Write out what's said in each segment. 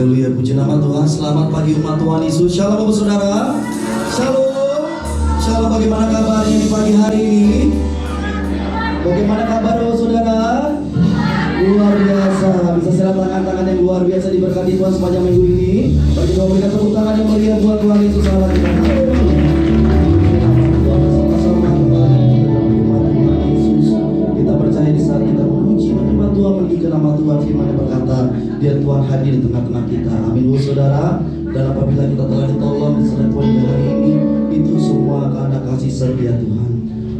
Haleluya, puji nama Tuhan. Selamat pagi umat Tuhan Yesus. Shalom Bapak Saudara. Shalom. Shalom, bagaimana kabarnya di pagi hari ini? Bagaimana kabar Bapak Saudara? Luar biasa. Bisa serap tangan-tangan yang luar biasa diberkati Tuhan sepanjang minggu ini. Bagi kita berikan tepuk tangan yang meriah buat Tuhan Yesus. Selamat kita. Kita percaya di saat kita memuji menyembah Tuhan, meninggikan nama Tuhan, firman yang berkata, biar Tuhan hadir di tengah-tengah kita. Amin, Bapak Saudara. Dan apabila kita telah ditolong disertai Tuhan di hari ini, itu semua karena kasih setia Tuhan.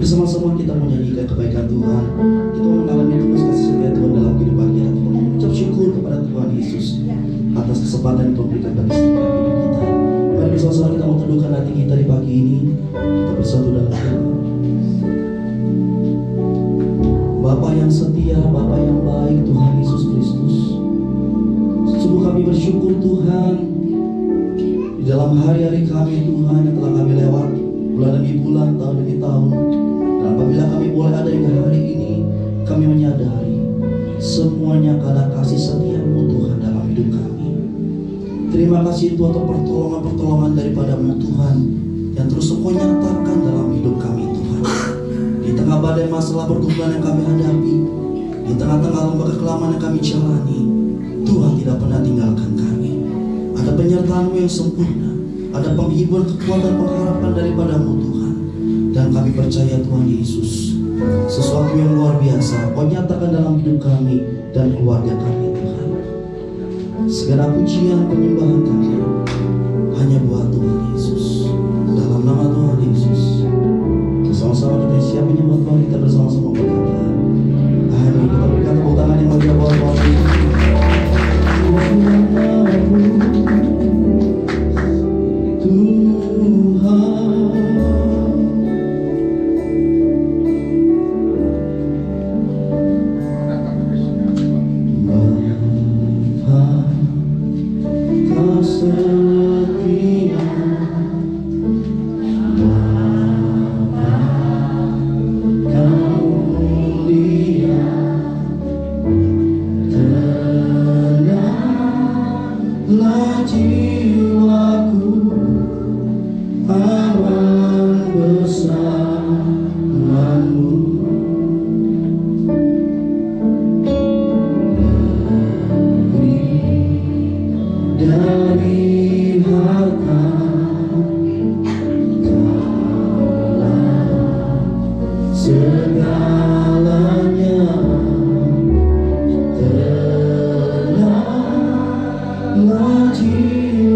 Bersama-sama kita menyanyikan kebaikan Tuhan. Kita mengalami terus kasih setia Tuhan dalam kehidupan kita. Kita mengucap syukur kepada Tuhan Yesus atas kesempatan yang Tuhan berikan bagi setiap hidup kita. Mari bersama-sama kita menteduhkan hati kita di pagi ini. Kita bersatu dalam doa. Bapa yang setia, Bapa yang baik, Tuhan Yesus Kristus, sungguh kami bersyukur Tuhan di dalam hari-hari kami Tuhan yang telah kami lewat, bulan demi bulan, tahun demi tahun. Dan apabila kami boleh ada hingga hari ini, kami menyadari semuanya karena kasih setia-Mu Tuhan dalam hidup kami. Terima kasih Tuhan untuk pertolongan-pertolongan daripada-Mu Tuhan yang terus Engkau nyatakan dalam hidup kami Tuhan. Di tengah badai masalah pergumulan yang kami hadapi, di tengah-tengah lembah kekelaman yang kami jalani, Tuhan tidak pernah tinggalkan kami. Ada penyertaan-Mu yang sempurna, ada penghiburan, kekuatan, pengharapan daripada-Mu Tuhan. Dan kami percaya Tuhan Yesus, sesuatu yang luar biasa Kau nyatakan dalam hidup kami dan keluarga kami Tuhan. Segala pujian penyembahan kami hanya buat Tuhan Yesus. Dalam nama Tuhan Yesus, bersama-sama kita siap menyembah Tuhan, kita bersama-sama berkata amin. Kita berikan tepuk tangan yang meriah buat Tuhan Yesus. Lagi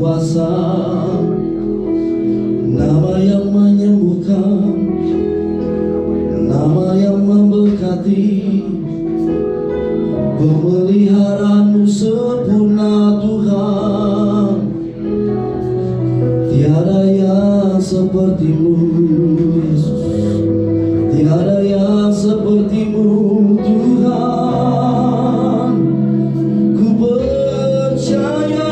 kuasa, nama yang menyembuhkan, nama yang memberkati. Pemeliharaanmu sempurna Tuhan, tiada yang sepertimu Yesus, tiada yang sepertimu Tuhan. Ku percaya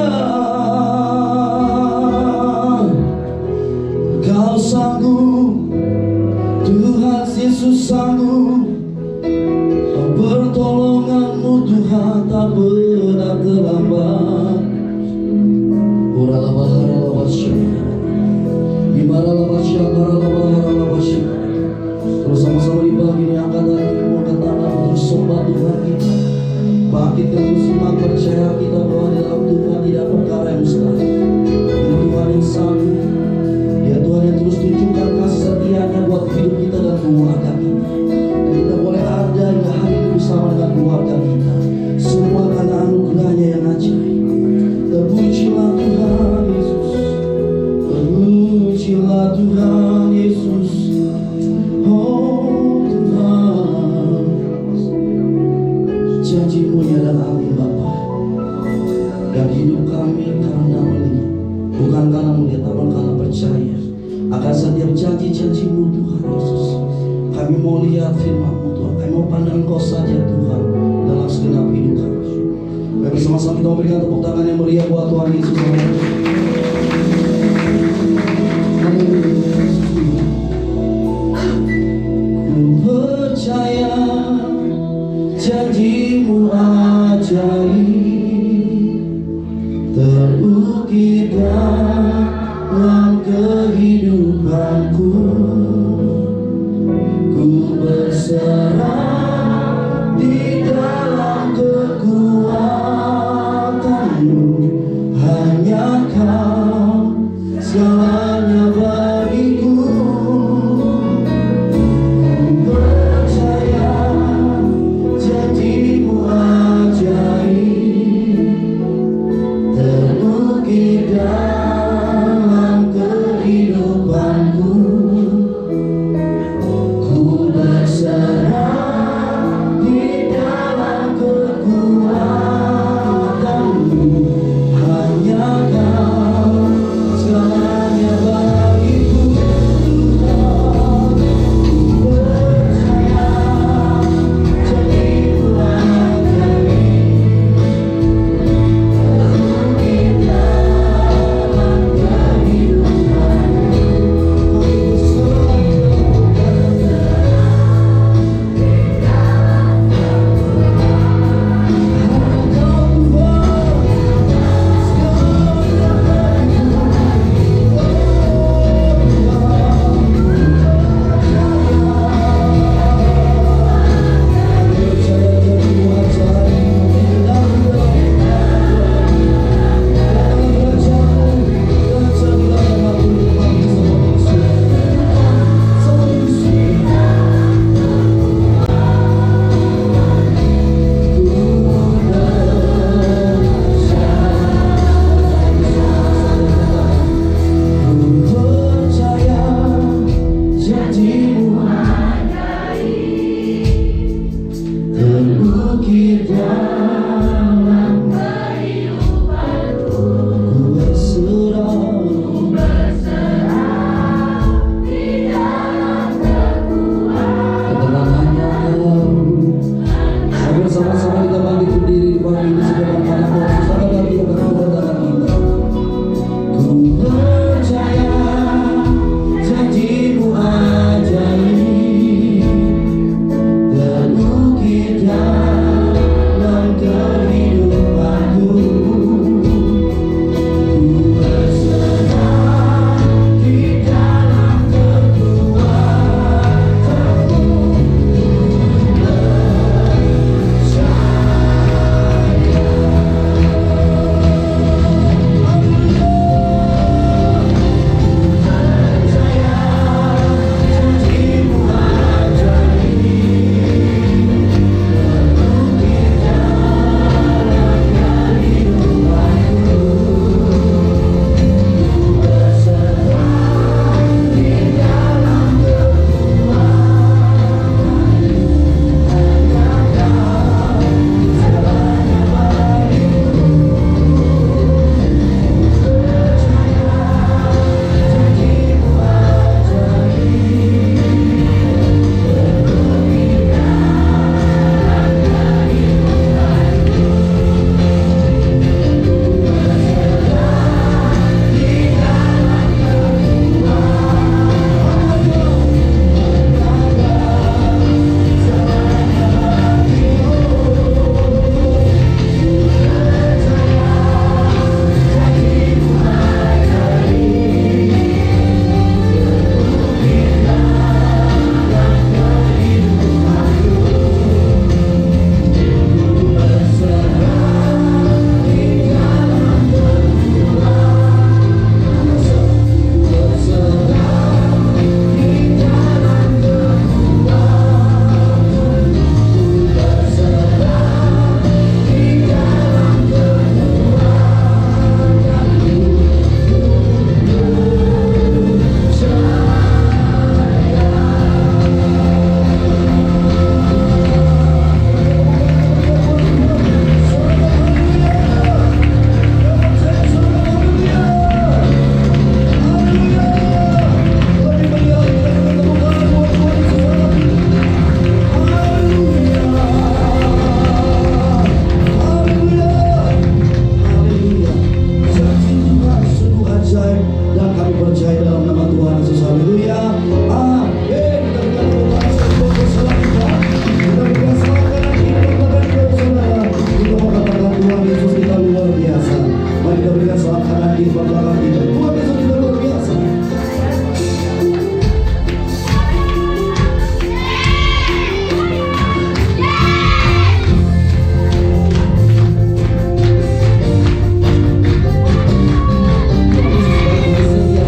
Kau sanggup, Tuhan Yesus sanggup. Pertolonganmu Tuhan tak pernah terlambat. Terus sama-sama di pagi ini angkat hati, angkat tangan, terus sembah Tuhan kita. Bangkitkan terus iman percaya kita bahwa dalam Tuhan tidak perkara yang mustahil. Dia Tuhan yang sanggup, Dia Tuhan yang terus tunjukkan kasih setianya buat hidup kita dan keluarga kita. Dan kita boleh ada hingga hari ini bersama dengan keluarga kita. Semua karena anugerahnya yang ajaib. Terpujilah Tuhan Yesus, terpujilah Tuhan Yesus. Oh Tuhan, janji-Mu adalah amin Bapa. Dan hidup kami karena melihat, bukan karena melihat, namun karena percaya akan setiap janji-janji-Mu Tuhan Yesus. Kami mau lihat firman-Mu Tuhan, kami mau pandang Engkau saja Tuhan dalam segenap hidup kami. Mari bersama-sama kita memberikan tepuk tangan yang meriah buat Tuhan Yesus. Ku percaya janji-Mu ajaib, terukir dalam kehidupanku. Ku berserah di dalam kekuatan-Mu, hanya Kau segalanya bagiku. Ku percaya janji-Mu ajaib, terukir dalam kehidupan. Dan kami percaya dalam nama Tuhan Yesus. Haleluya. Amin. Kita berikan tepuk tangan untuk selanjutnya. Kita berikan selamat kanan kiri dan belakang kita saudara. Kita mengatakan Tuhan Yesus kita luar biasa. Mari kita berikan selamat kanan kiri dan belakang kita. Tuhan Yesus kita luar biasa. Yesus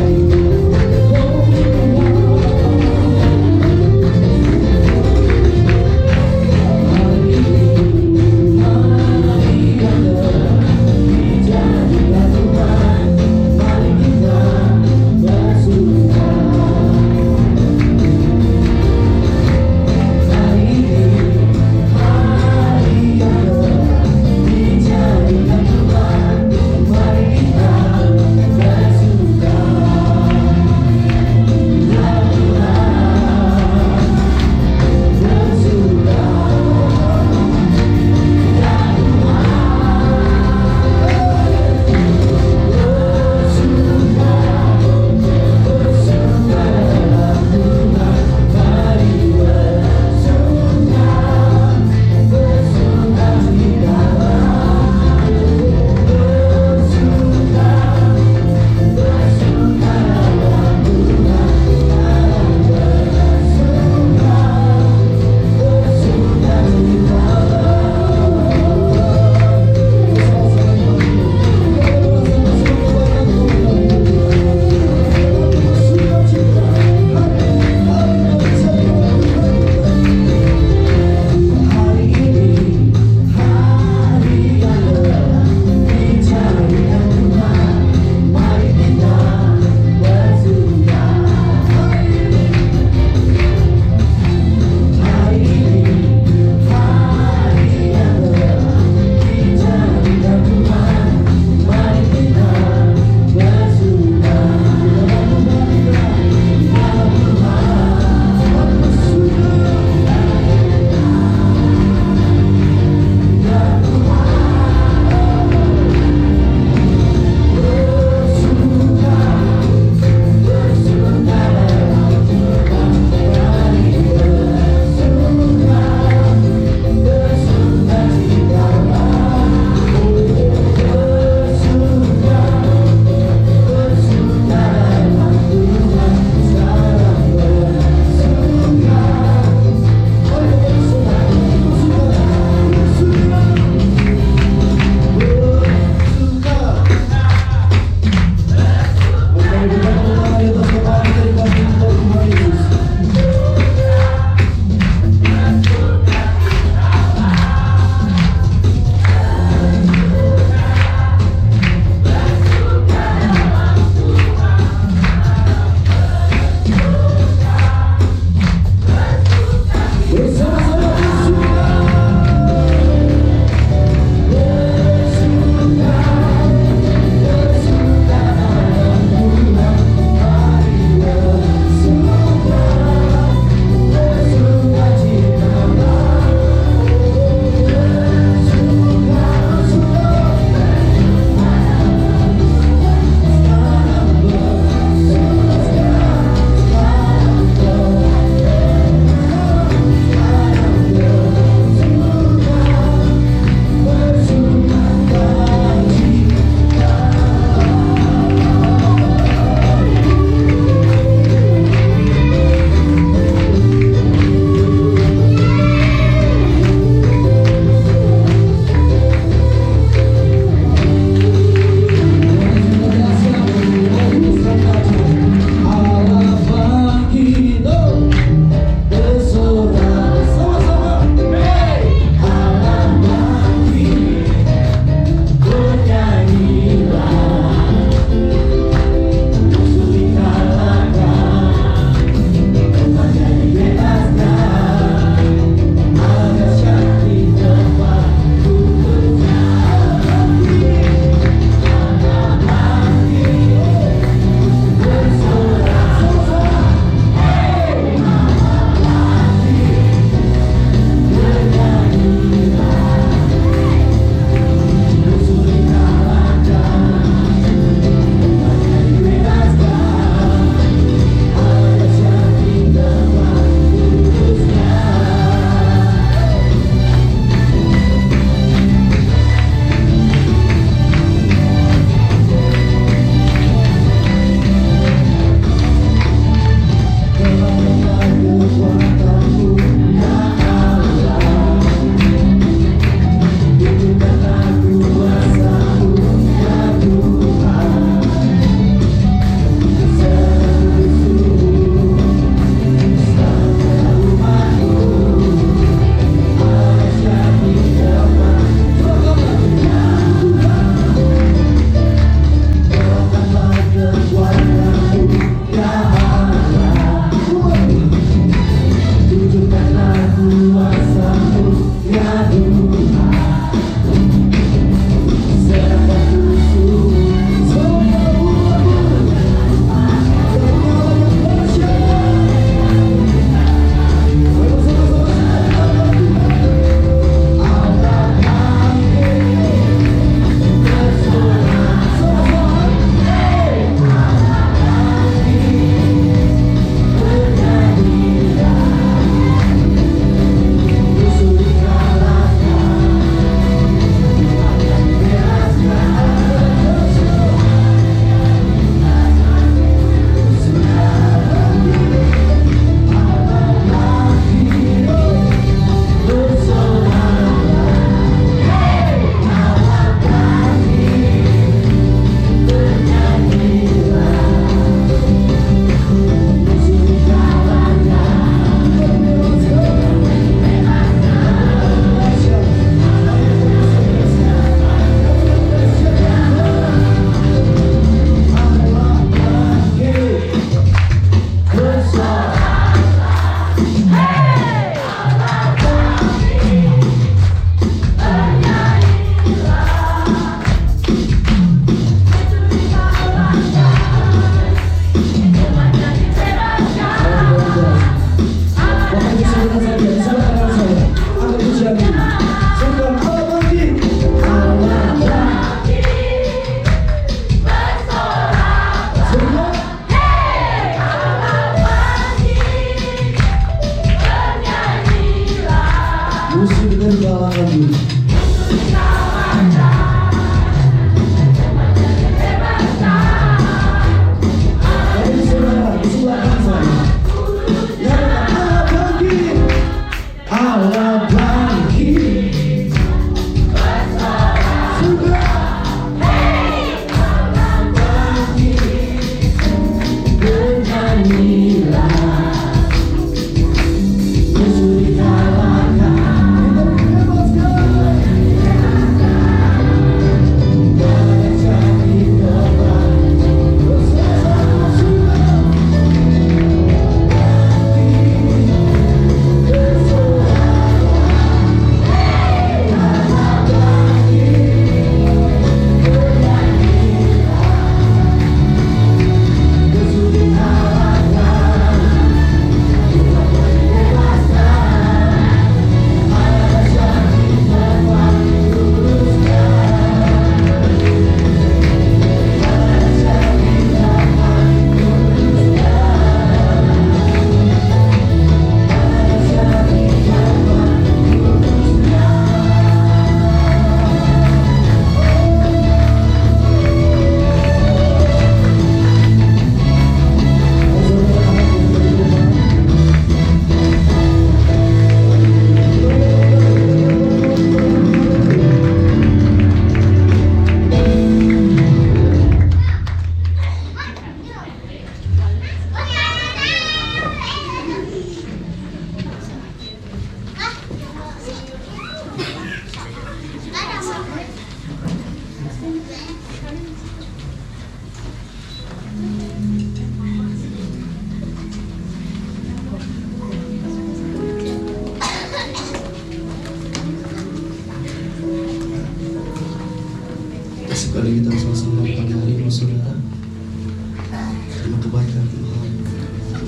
kebaikan Tuhan.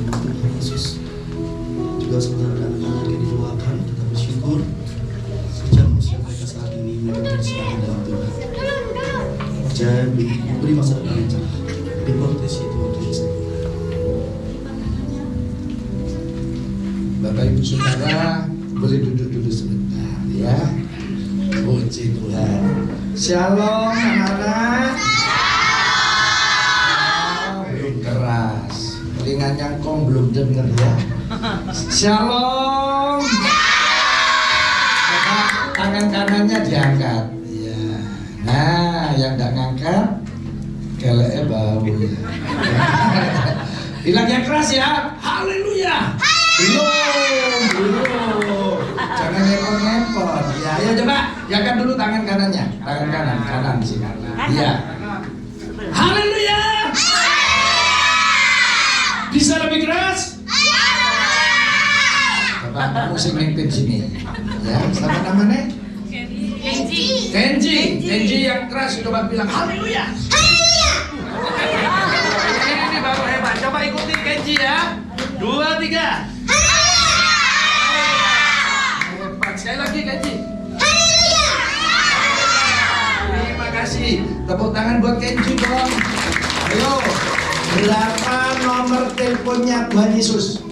Tuhan Yesus juga saudara dan anak-anak yang didoakan, kita bersyukur sejak usia mereka saat ini mereka berserah dalam Tuhan. Percaya beri masa depan yang cerah, diproteksi Tuhan Yesus. Bapak Ibu Saudara boleh duduk dulu sebentar ya. Puji Tuhan. Shalom anak-anak. Belum keras. Telinga nyangkong belum dengar ya. Shalom. Bapak, tangan kanannya diangkat. Ya. Nah, yang tidak ngangkat keleknya bau ya. Bilang yang keras ya. Haleluya. Belum. Jangan ngepot-ngepot. Ya, ayo coba. Angkat dulu tangan kanannya. Tangan kanan di sini. Iya. Haleluya. Bisa lebih keras? Bapak kamu sing mimpin sini. Ya, siapa namanya? Kenji yang keras coba bilang haleluya. Ini baru hebat. Coba ikuti Kenji ya. 2, 3. Hebat. Sekali lagi Kenji. Terima kasih. Tepuk tangan buat Kenji dong. Ayo. Berapa nomor teleponnya Tuhan Yesus?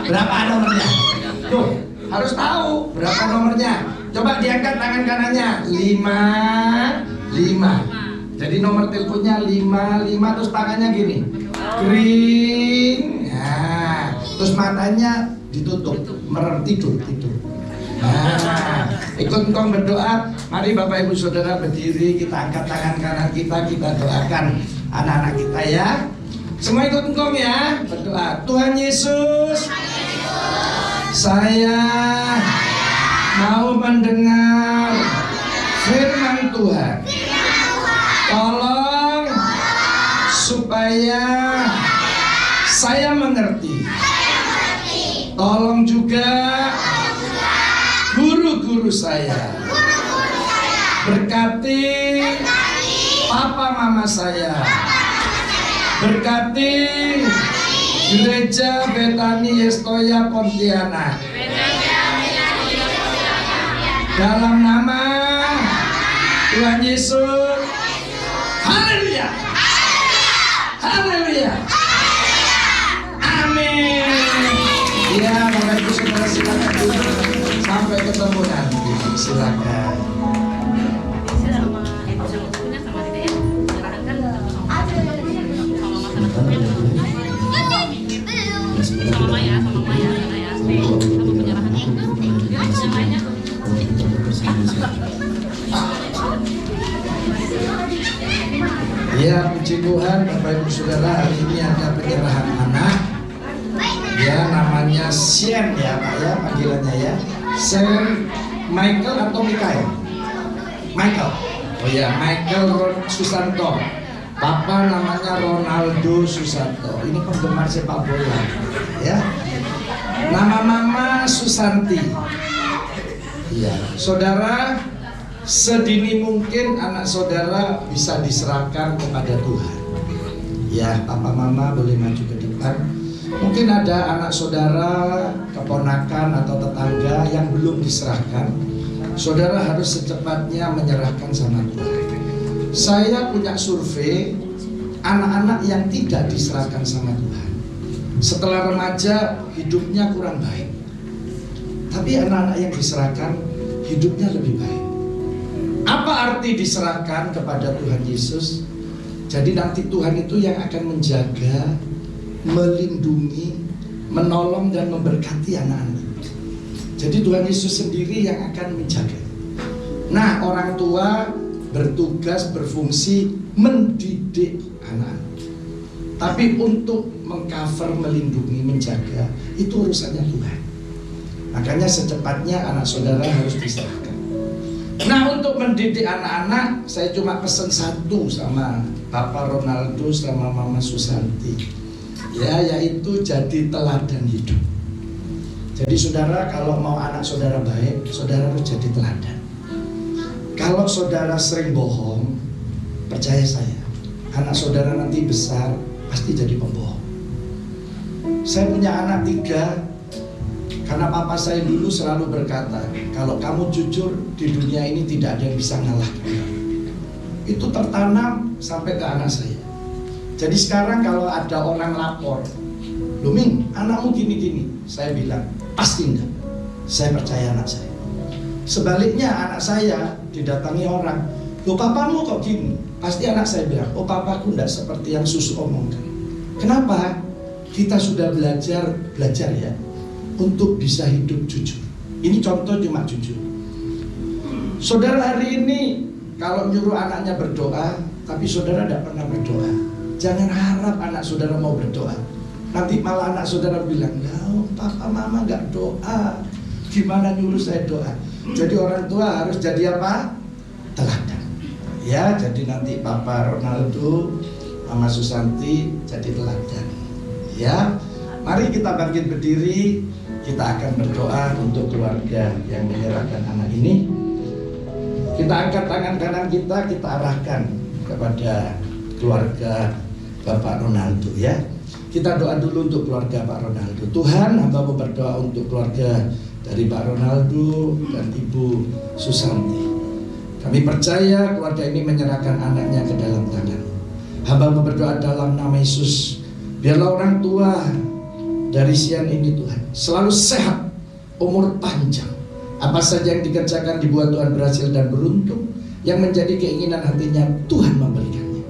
Berapa nomornya? Tuh, harus tahu berapa nomornya. Coba diangkat tangan kanannya. 5. Jadi nomor teleponnya 5 terus tangannya gini. Kering. Nah, terus matanya ditutup, merem tidur. Nah, ikut engkau berdoa. Mari Bapak Ibu Saudara berdiri, kita angkat tangan kanan kita doakan anak-anak kita ya. Semua ikut engkau ya, berdoa. Tuhan Yesus, saya mau mendengar firman Tuhan. Tolong supaya saya mengerti. Tolong juga guru-guru saya. Berkati papa mama saya. Berkati Gereja Betani Yestoya Pontianak. Dalam nama Tuhan Yesus. Haleluya. Haleluya. Amin. Ya, Bapak Ibu Saudara silakan duduk. Sampai ketemu nanti. Silakan. Ya, puji Tuhan Bapak Ibu Saudara, hari ini ada penyerahan anak. Ya, namanya Sien ya Pak ya, panggilannya ya. Sien Michael atau Mikael? Michael. Oh ya, Michael Susanto. Papa namanya Ronaldo Susanto. Ini penggemar sepak bola. Ya. Nama mama Susanti. Ya, saudara, sedini mungkin anak saudara bisa diserahkan kepada Tuhan. Ya, papa mama boleh maju ke depan. Mungkin ada anak saudara, keponakan atau tetangga yang belum diserahkan. Saudara harus secepatnya menyerahkan sama Tuhan. Saya punya survei anak-anak yang tidak diserahkan sama Tuhan. Setelah remaja hidupnya kurang baik. Tapi anak-anak yang diserahkan hidupnya lebih baik. Apa arti diserahkan kepada Tuhan Yesus? Jadi nanti Tuhan itu yang akan menjaga, melindungi, menolong dan memberkati anak-anak. Jadi Tuhan Yesus sendiri yang akan menjaga. Nah, orang tua bertugas, berfungsi mendidik anak-anak. Tapi untuk mengcover, melindungi, menjaga, itu urusannya Tuhan. Makanya secepatnya anak saudara harus diserahkan. Nah, untuk mendidik anak-anak, saya cuma pesan satu sama Papa Ronaldo sama Mama Susanti. Ya, yaitu jadi teladan hidup. Jadi saudara, kalau mau anak saudara baik, saudara harus jadi teladan. Kalau saudara sering bohong, percaya saya, anak saudara nanti besar pasti jadi pembohong. Saya punya anak 3, karena papa saya dulu selalu berkata, kalau kamu jujur di dunia ini tidak ada yang bisa ngalahkan kamu. Itu tertanam sampai ke anak saya. Jadi sekarang kalau ada orang lapor, "Loh Ming, anakmu gini-gini," saya bilang, pasti enggak. Saya percaya anak saya. Sebaliknya anak saya didatangi orang, "Loh papamu kok gini?" Pasti anak saya bilang, "Oh papaku enggak seperti yang susu omongkan." Kenapa? Kita sudah belajar ya, untuk bisa hidup jujur. Ini contoh cuma jujur. Saudara hari ini kalau nyuruh anaknya berdoa, tapi saudara tidak pernah berdoa, jangan harap anak saudara mau berdoa. Nanti malah anak saudara bilang, "Lah, papa mama nggak doa, gimana nyuruh saya doa?" Jadi orang tua harus jadi apa? Teladan. Ya, jadi nanti Papa Ronaldo, Mama Susanti jadi teladan. Ya, mari kita bangkit berdiri. Kita akan berdoa untuk keluarga yang menyerahkan anak ini. Kita angkat tangan kanan kita arahkan kepada keluarga Bapak Ronaldo ya. Kita doa dulu untuk keluarga Pak Ronaldo. Tuhan, hamba mau berdoa untuk keluarga dari Pak Ronaldo dan Ibu Susanti. Kami percaya keluarga ini menyerahkan anaknya ke dalam tangan. Hamba mau berdoa dalam nama Yesus. Biarlah orang tua dari Sian ini Tuhan selalu sehat, umur panjang. Apa saja yang dikerjakan dibuat Tuhan berhasil dan beruntung. Yang menjadi keinginan hatinya Tuhan memberikannya.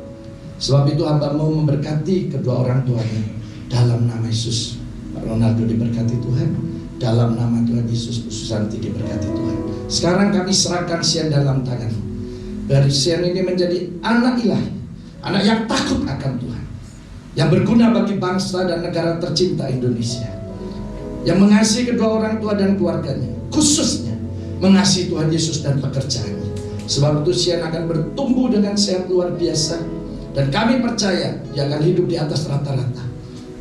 Sebab itu hamba mau memberkati kedua orang tuanya. Dalam nama Yesus, Pak Ronaldo diberkati Tuhan. Dalam nama Tuhan Yesus, Bu Susanti diberkati Tuhan. Sekarang kami serahkan Sian dalam tangan-Mu. Dari Sian ini menjadi anak ilahi, anak yang takut akan Tuhan, yang berguna bagi bangsa dan negara tercinta Indonesia, yang mengasihi kedua orang tua dan keluarganya, khususnya mengasihi Tuhan Yesus dan pekerjaannya. Sebab itu Sian akan bertumbuh dengan sehat luar biasa. Dan kami percaya dia akan hidup di atas rata-rata.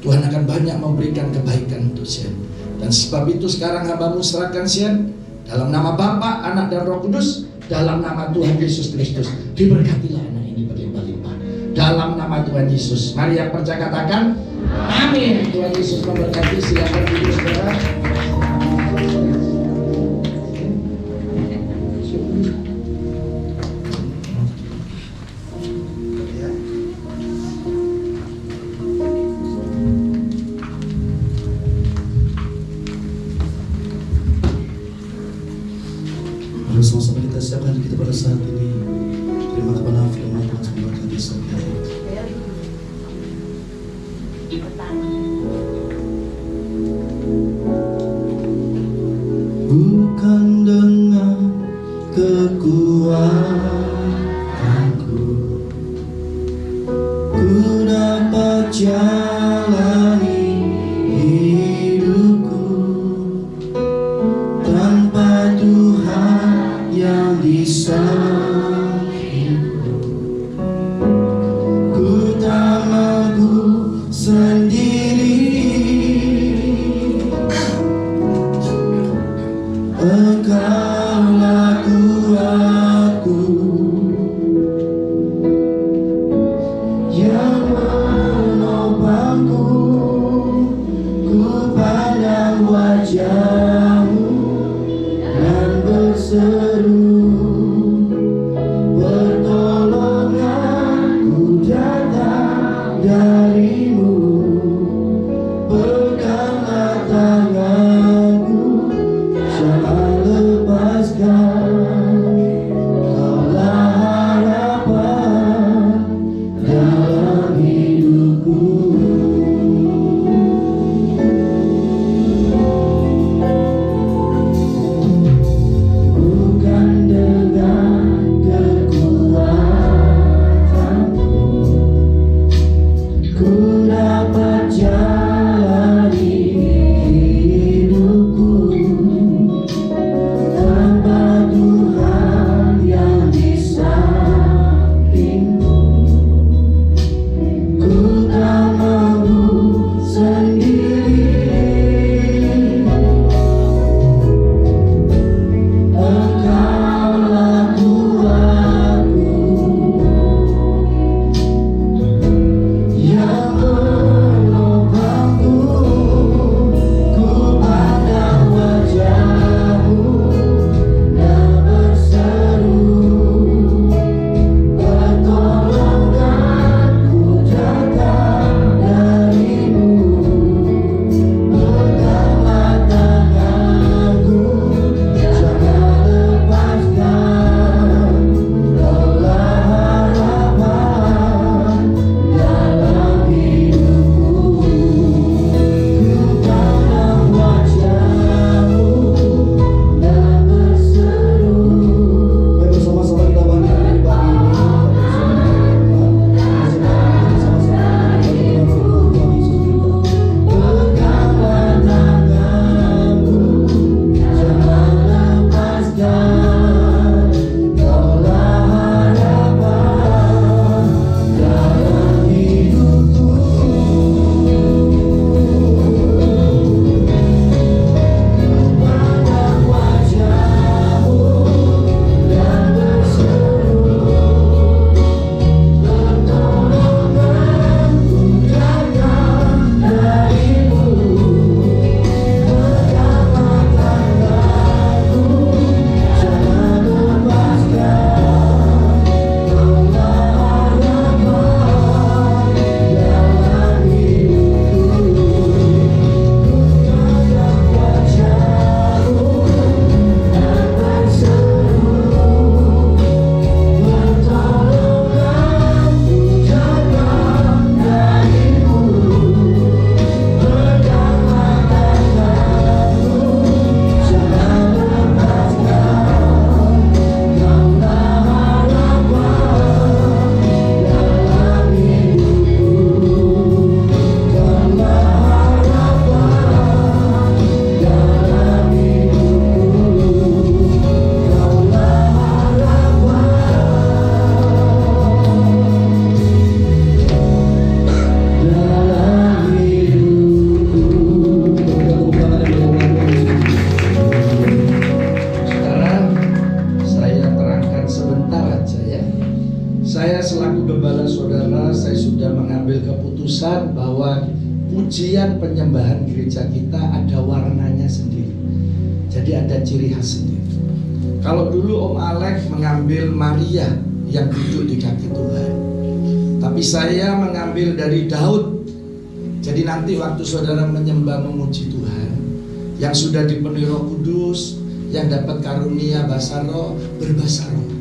Tuhan akan banyak memberikan kebaikan untuk Sian. Dan sebab itu sekarang hamba-Mu serahkan Sian dalam nama Bapa, Anak dan Roh Kudus, dalam nama Tuhan Yesus Kristus. Diberkatilah anak ini berlimpah-limpah dalam nama Tuhan Yesus. Mari yang percaya katakan amin. Tuhan Yesus memberkati. Silakan duduk saudara. Sama-sama kita siapkan kita pada saat ini. Terima kepada firman Tuhan memberkati setiap kita. Bukan dengan kekuatanku ku dapat jalani hidupku tanpa Tuhan yang di sampingku. Ku tak mampu sendiri, Engkaulah kuatku yang menopangku. Ku pandang wajah-Mu dan berseru, pertolongan ku datang dari-Mu. Peganglah tanganku, jangan lepaskan. Kaulah harapan dalam hidupku. Bukan dengan kekuatanku ku dapat keputusan bahwa pujian penyembahan gereja kita ada warnanya sendiri. Jadi ada ciri khas sendiri. Kalau dulu Om Alek mengambil Maria yang duduk di kaki Tuhan, tapi saya mengambil dari Daud. Jadi nanti waktu saudara menyembah memuji Tuhan, yang sudah dipenuhi Roh Kudus, yang dapat karunia bahasa roh, berbahasa roh.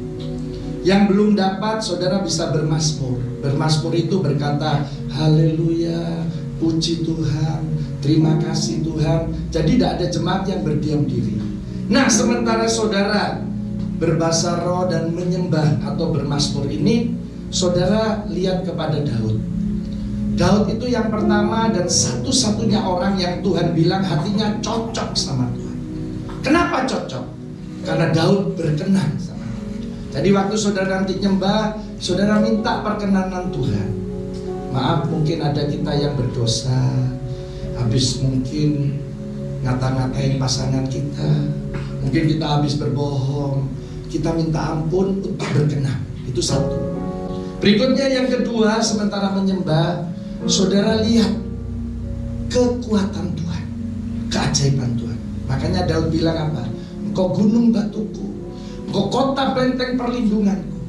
Yang belum dapat, saudara bisa bermazmur. Bermazmur itu berkata, haleluya, puji Tuhan, terima kasih Tuhan. Jadi tidak ada jemaat yang berdiam diri. Nah, sementara saudara berbahasa roh dan menyembah atau bermazmur ini, saudara lihat kepada Daud. Daud itu yang pertama dan satu-satunya orang yang Tuhan bilang hatinya cocok sama Tuhan. Kenapa cocok? Karena Daud berkenan sama Tuhan. Jadi waktu saudara nanti nyembah, saudara minta perkenanan Tuhan. Maaf, mungkin ada kita yang berdosa, habis mungkin ngata-ngatain pasangan kita, mungkin kita habis berbohong, kita minta ampun untuk berkenan. Itu satu. Berikutnya yang kedua, sementara menyembah, saudara lihat kekuatan Tuhan, keajaiban Tuhan. Makanya Daud bilang apa? Engkau gunung batuku, engkau kota benteng perlindunganku,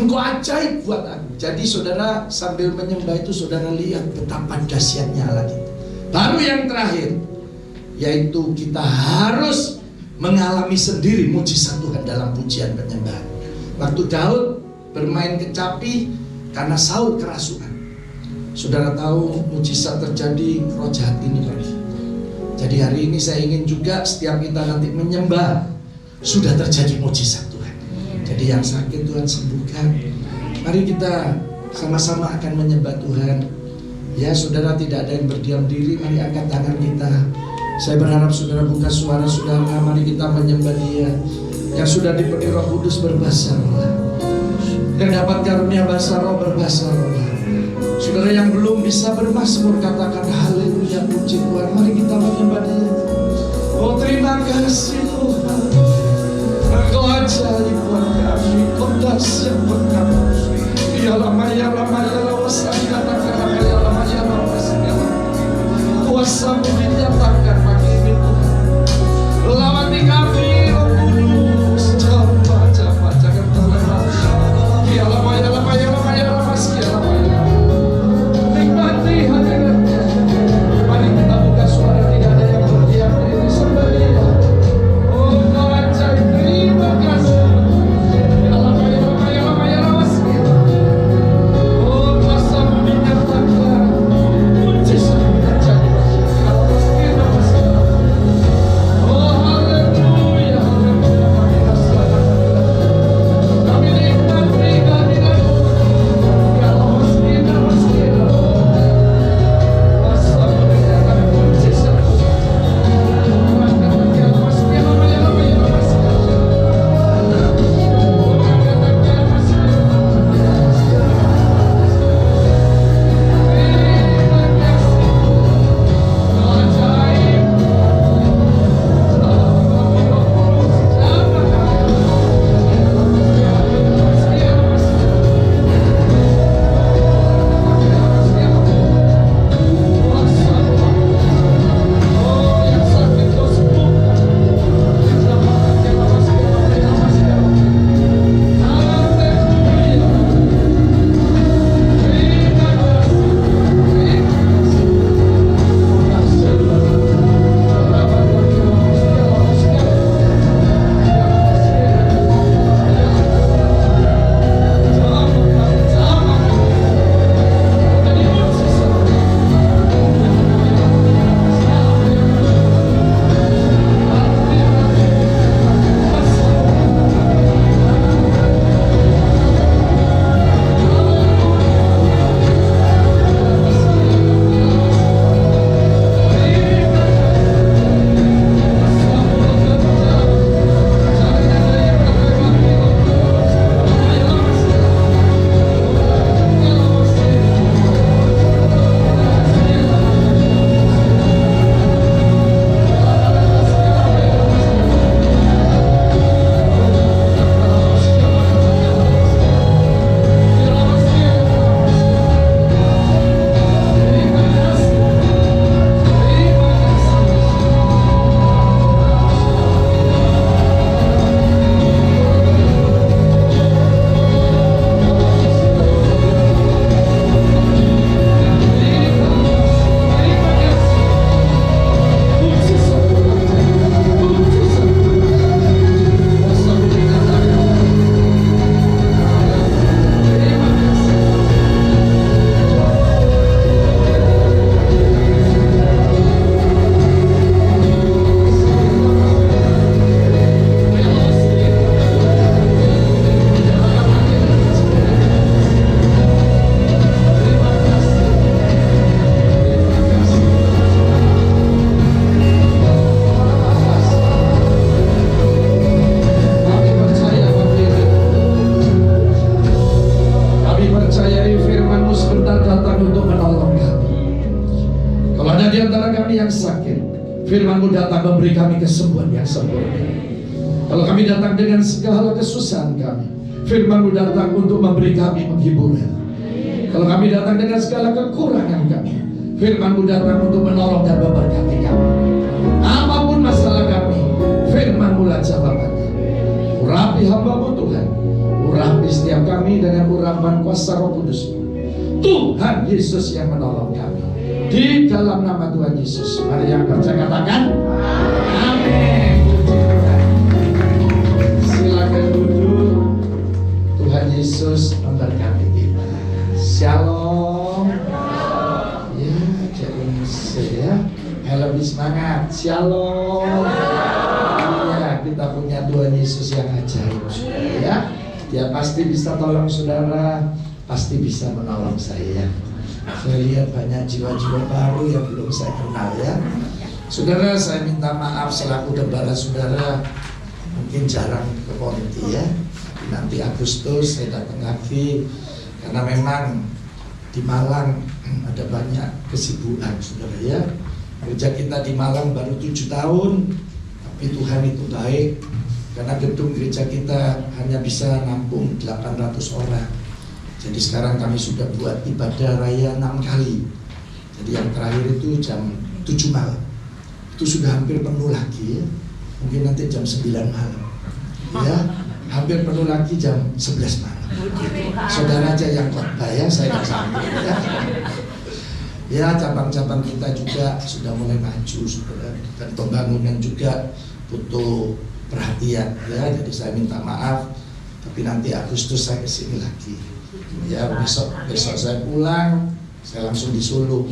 engkau ajaib buat aku. Jadi saudara sambil menyembah itu saudara lihat betapa dahsyatnya Allah kita. Baru yang terakhir, yaitu kita harus mengalami sendiri mujizat Tuhan dalam pujian penyembahan. Waktu Daud bermain kecapi karena Saul kerasukan, saudara tahu mujizat terjadi, roh jahat ini pergi. Jadi hari ini saya ingin juga setiap kita nanti menyembah sudah terjadi mujizat Tuhan. Jadi yang sakit Tuhan sembuhkan. Mari kita sama-sama akan menyembah Tuhan. Ya saudara, tidak ada yang berdiam diri. Mari angkat tangan kita. Saya berharap saudara buka suara saudara. Mari kita menyembah Dia yang sudah dipenuhi Roh Kudus berbahasa roh, yang dapat karunia bahasa roh berbahasa roh. Saudara yang belum bisa bermazmur, katakan haleluya, puji Tuhan. Mari kita menyembah Dia. Oh terima kasih Tuhan, Engkau ajaib buat kami, Engkau dahsyat buat kami. Ya lama ya lama ya lama, katakan apa ya lama ya lama. Kuasa-Mu dinyatakan pagi ini Tuhan. Lawati kami Roh Kudus, jamaah jangan terlewat. Ya lama ya lama ya lama ya lama ya lama ya. Nikmati hadirat-Nya. Mari kita buka suara, tidak ada yang berdiam diri, sembah Dia. Oh Engkau ajaib, terima kasih. Ya lama ya lama ya lama ya lama. Ada di antara kami yang sakit, firman-Mu datang memberi kami kesembuhan yang sempurna. Kalau kami datang dengan segala kesusahan kami, firman-Mu datang untuk memberi kami penghiburan. Kalau kami datang dengan segala kekurangan kami, firman-Mu datang untuk menolong dan memberkati kami. Apapun masalah kami, firman-Mu lah jawabannya. Urapi hamba-Mu Tuhan, urapi setiap kami dengan urapan kuasa Roh Kudus. Tuhan Yesus yang menolong kami. Di dalam nama Tuhan Yesus, mari yang percaya katakan amin. Silakan duduk. Tuhan Yesus memberkati kita. Shalom. Ya, jadi ya. Lebih semangat. Shalom. Ya, kita punya Tuhan Yesus yang ajaib, saudara ya. Dia pasti bisa tolong saudara, pasti bisa menolong saya. Saya lihat banyak jiwa-jiwa baru yang belum saya kenal ya. Saudara, saya minta maaf selaku gembala saudara, mungkin jarang ke Ponti ya. Nanti Agustus saya datang lagi, karena memang di Malang ada banyak kesibukan saudara ya. Gereja kita di Malang baru 7 tahun, tapi Tuhan itu baik, karena gedung gereja kita hanya bisa nampung 800 orang. Jadi sekarang kami sudah buat ibadah raya 6 kali. Jadi yang terakhir itu jam 7 malam. Itu sudah hampir penuh lagi ya. Mungkin nanti jam 9 malam ya, hampir penuh lagi jam 11 malam. Saudara aja yang khotbah ya, saya nggak sampai ya. Ya, cabang-cabang kita juga sudah mulai maju saudara. Dan pembangunan juga butuh perhatian ya. Jadi saya minta maaf, tapi nanti Agustus saya kesini lagi ya. Besok saya pulang, saya langsung di Solo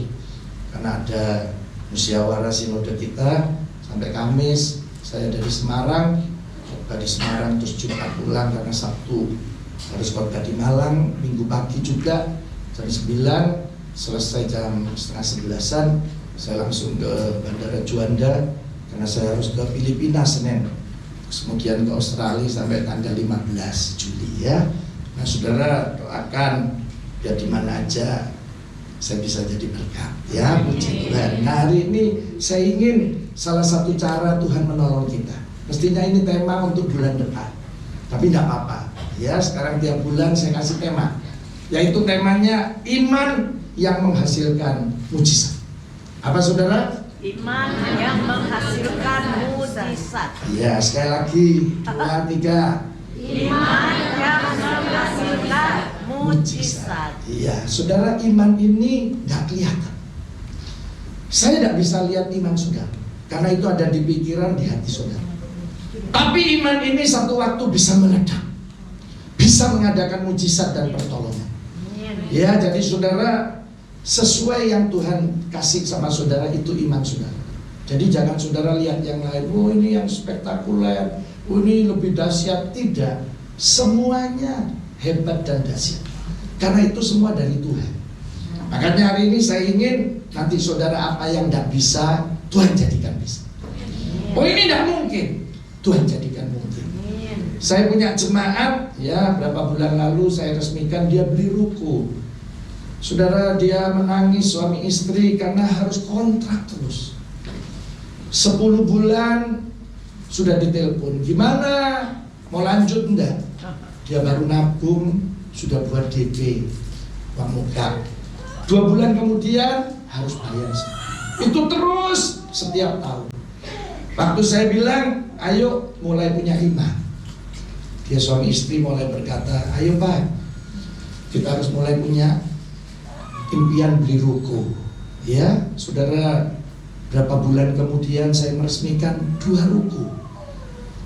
karena ada musyawarah sinode kita sampai Kamis. Saya dari Semarang, khotbah di Semarang, terus Jumat pulang karena Sabtu harus khotbah di Malang. Minggu pagi juga jam 9, selesai jam setengah 11-an, saya langsung ke Bandara Juanda karena saya harus ke Filipina Senin, kemudian ke Australia sampai tanggal 15 Juli ya. Nah saudara, doakan biar di mana aja saya bisa jadi berkat ya, puji Tuhan. Nah hari ini saya ingin salah satu cara Tuhan menolong kita. Mestinya ini tema untuk bulan depan, tapi tidak apa-apa ya. Sekarang tiap bulan saya kasih tema, yaitu temanya iman yang menghasilkan mujizat. Apa saudara? Iman yang menghasilkan mujizat. Ya, sekali lagi, 2, 3. Iman yang menghasilkan mujizat. Iya, saudara, iman ini nggak kelihatan. Saya tidak bisa lihat iman saudara, karena itu ada di pikiran, di hati saudara. Tapi iman ini satu waktu bisa meledak, bisa mengadakan mujizat dan pertolongan. Ya, jadi saudara, sesuai yang Tuhan kasih sama saudara itu iman saudara. Jadi jangan saudara lihat yang lain, oh ini yang spektakuler, oh ini lebih dahsyat. Tidak, semuanya hebat dan dahsyat, karena itu semua dari Tuhan. Makanya hari ini saya ingin nanti saudara apa yang tidak bisa, Tuhan jadikan bisa. Oh ini tidak mungkin, Tuhan jadikan mungkin. Saya punya jemaat ya, berapa bulan lalu saya resmikan, dia beli ruko. Saudara, dia menangis suami istri karena harus kontrak terus. 10 bulan sudah ditelepon, gimana? Mau lanjut enggak? Dia baru nabung, sudah buat DP, uang muka. 2 bulan kemudian harus bayar. Itu terus setiap tahun. Waktu saya bilang, ayo mulai punya iman, dia suami istri mulai berkata, ayo Pak, kita harus mulai punya impian beli ruko. Ya, saudara, berapa bulan kemudian saya meresmikan 2 ruko.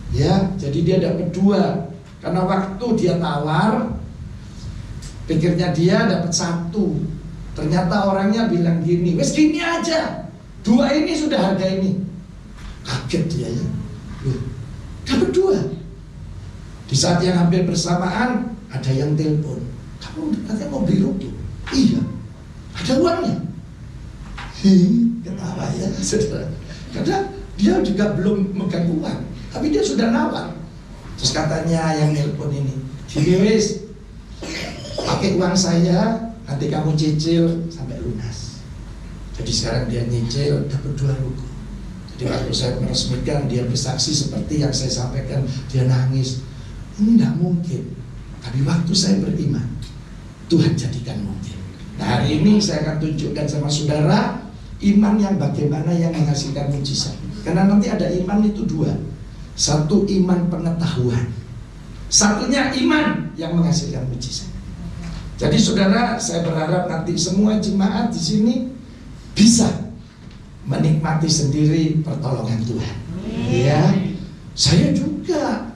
Ya, jadi dia dapat 2. Karena waktu dia tawar, pikirnya dia dapat 1. Ternyata orangnya bilang gini, wes gini aja, 2 ini sudah harga ini. Kaget dia ya, loh, dapat 2. Di saat yang hampir bersamaan ada yang telepon, kamu katanya mau beli ruko? Iya, ada uangnya. Ketawa ya saudara, karena dia juga belum megang uang, tapi dia sudah nawar. Terus katanya yang telepon ini, gini wis, pakai uang saya, nanti kamu cicil sampai lunas. Jadi sekarang dia nyicil dapat 2 ruko. Jadi waktu saya meresmikan, dia bersaksi seperti yang saya sampaikan, dia nangis. Ini tidak mungkin. Tapi waktu saya beriman, Tuhan jadikan mungkin. Nah, hari ini saya akan tunjukkan sama saudara iman yang bagaimana yang menghasilkan mujizat. Karena nanti ada iman itu 2. Satu iman pengetahuan, satunya iman yang menghasilkan mujizat. Jadi saudara, saya berharap nanti semua jemaat di sini bisa menikmati sendiri pertolongan Tuhan. Ya, saya juga,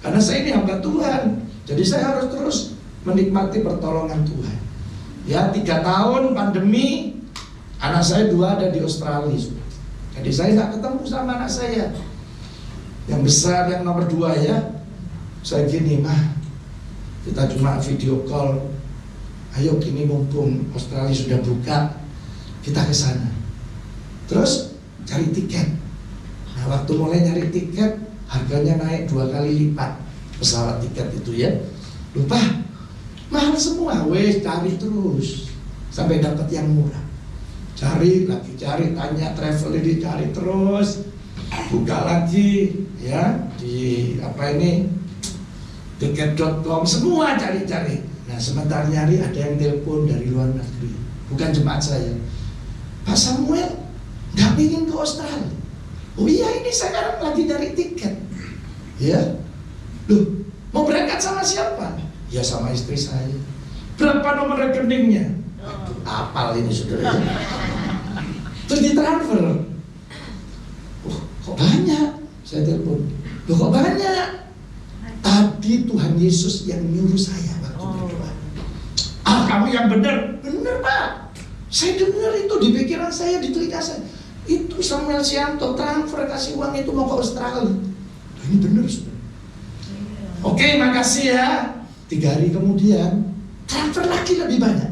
karena saya ini hamba Tuhan. Jadi saya harus terus menikmati pertolongan Tuhan. Ya, 3 tahun pandemi, anak saya 2 ada di Australia. Jadi saya tidak ketemu sama anak saya. Yang besar, yang nomor 2 ya. Saya gini, mah, kita cuma video call. Ayo gini mumpung Australia sudah buka, kita ke sana. Terus cari tiket. Nah, waktu mulai nyari tiket, harganya naik 2 kali lipat pesawat tiket itu ya. Lupa, mahal semua. Wes cari terus sampai dapat yang murah. Cari lagi, cari, tanya travel ini, cari terus. Buka lagi ya di apa ini tiket.com, semua cari-cari. Nah, sebentar nyari ada yang telepon dari luar negeri, bukan jemaat saya. Pak Samuel nggak ingin ke Australia. Oh iya, ini sekarang lagi nyari tiket. Ya, loh, mau berangkat sama siapa? Ya sama istri saya. Berapa nomor rekeningnya? Apal ini saudara. Terus ditransfer. Kok banyak? Saya telepon. Loh, kok banyak? Tadi Tuhan Yesus yang nyuruh saya waktu berdoa. Ah, kamu yang benar. Benar, Pak. Saya dengar itu di pikiran saya, di telinga saya. Itu Samuel Sianto transfer kasih uang itu mau ke Australia. Nah, ini benar, saudara. Oke, makasih ya. 3 hari kemudian transfer lagi lebih banyak.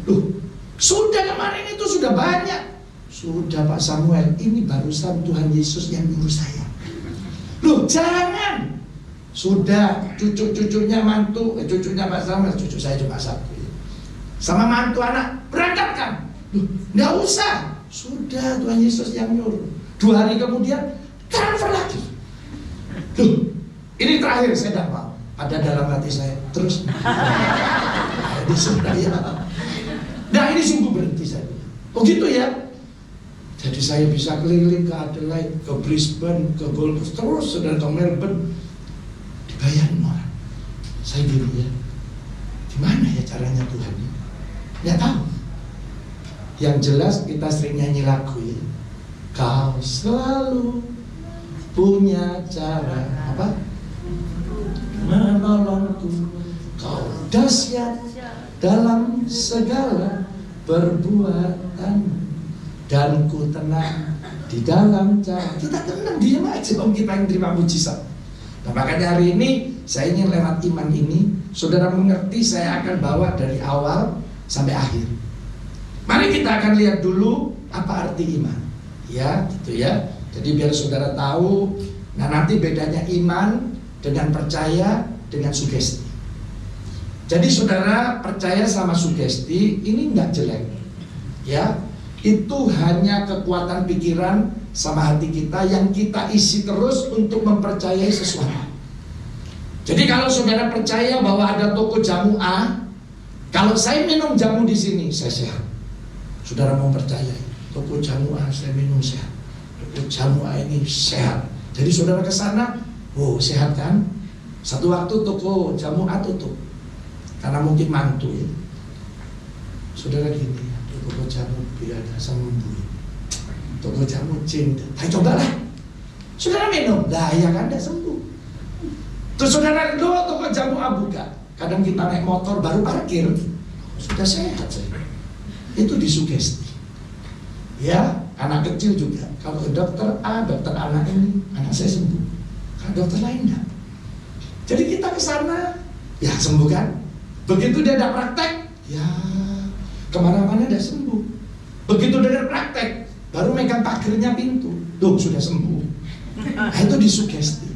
Loh, sudah kemarin itu sudah banyak. Sudah Pak Samuel, ini barusan Tuhan Yesus yang nyuruh saya. Loh, jangan. Sudah cucu-cucunya mantu, cucunya Pak Samuel, cucu saya cuma 1. Sama mantu anak, berangkatkan. Loh, nggak usah. Sudah Tuhan Yesus yang nyuruh. 2 hari kemudian transfer lagi. Loh, ini terakhir saya tidak mau. Ada dalam hati saya terus. Ini sudah ya. Nah, ini sungguh berhenti saya. Oh gitu ya. Jadi saya bisa keliling ke Adelaide, ke Brisbane, ke Gold Coast, terus saudara ke Melbourne. Dibayarin orang. Saya gini ya, gimana ya caranya Tuhan? Nggak tahu. Yang jelas kita sering nyanyi lagu ya. Kau selalu punya cara apa? Menolongku. Kau dahsyat dalam segala perbuatan. Dan ku tenang di dalam cara. Kita tenang, diam aja om kita yang terima mujizat. Nah, makanya hari ini saya ingin lewat iman ini saudara mengerti, saya akan bawa dari awal sampai akhir. Mari kita akan lihat dulu apa arti iman. Ya, gitu ya. Jadi biar saudara tahu. Nah, nanti bedanya iman dengan percaya dengan sugesti. Jadi saudara percaya sama sugesti ini enggak jelek. Ya. Itu hanya kekuatan pikiran sama hati kita yang kita isi terus untuk mempercayai sesuatu. Jadi kalau saudara percaya bahwa ada toko jamu A, kalau saya minum jamu di sini, saya sehat. Saudara mau percaya, toko jamu A saya minum sehat. Toko jamu A ini sehat. Jadi saudara ke sana, oh sehat kan? Satu waktu toko jamu A tutup karena mungkin mantu ya. Saudara gini, toko jamu biar ada sembuh. Toko jamu cinta. Ayo cobalah. Saudara minum, lah ya kan tidak sembuh. Terus saudara toko jamu A buka. Kadang kita naik motor baru parkir, sudah sehat saya. Itu disugesti. Ya, anak kecil juga. Kalau ke dokter A, dokter anak ini, anak saya sembuh. Kalau dokter lain enggak. Jadi kita ke sana, ya sembuh kan. Begitu dia ada praktek, ya kemana-mana udah sembuh. Begitu dengar praktek, baru megang pagernya pintu, tuh sudah sembuh. Nah, itu disugesti.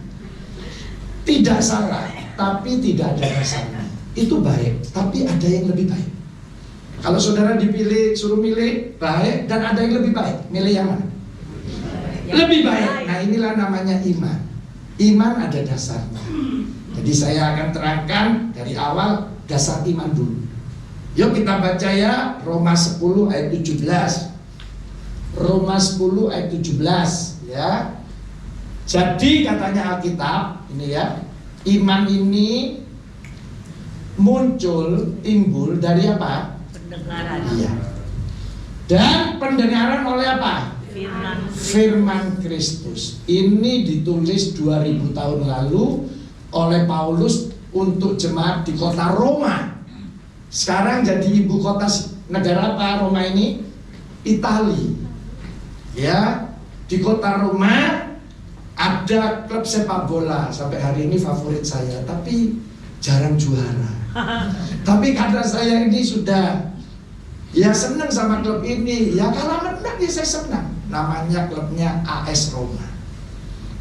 Tidak salah, tapi tidak ada rasanya. Itu baik, tapi ada yang lebih baik. Kalau saudara dipilih, suruh milih baik dan ada yang lebih baik, milih yang mana? Lebih baik. Nah, inilah namanya iman. Iman ada dasarnya. Jadi saya akan terangkan dari awal dasar iman dulu. Yuk kita baca ya, Roma 10 ayat 17. Roma 10 ayat 17 ya. Jadi katanya Alkitab ini ya, iman ini muncul, timbul dari apa? Pendengaran. Iya. Dan pendengaran oleh apa? Firman Kristus. Ini ditulis 2000 tahun lalu oleh Paulus untuk jemaat di kota Roma. Sekarang jadi ibu kota negara apa Roma ini? Italia. Ya, di kota Roma ada klub sepak bola sampai hari ini favorit saya, tapi jarang juara. Tapi karena saya ini sudah ya senang sama klub ini, ya kalah menang ya saya senang. Namanya klubnya AS Roma.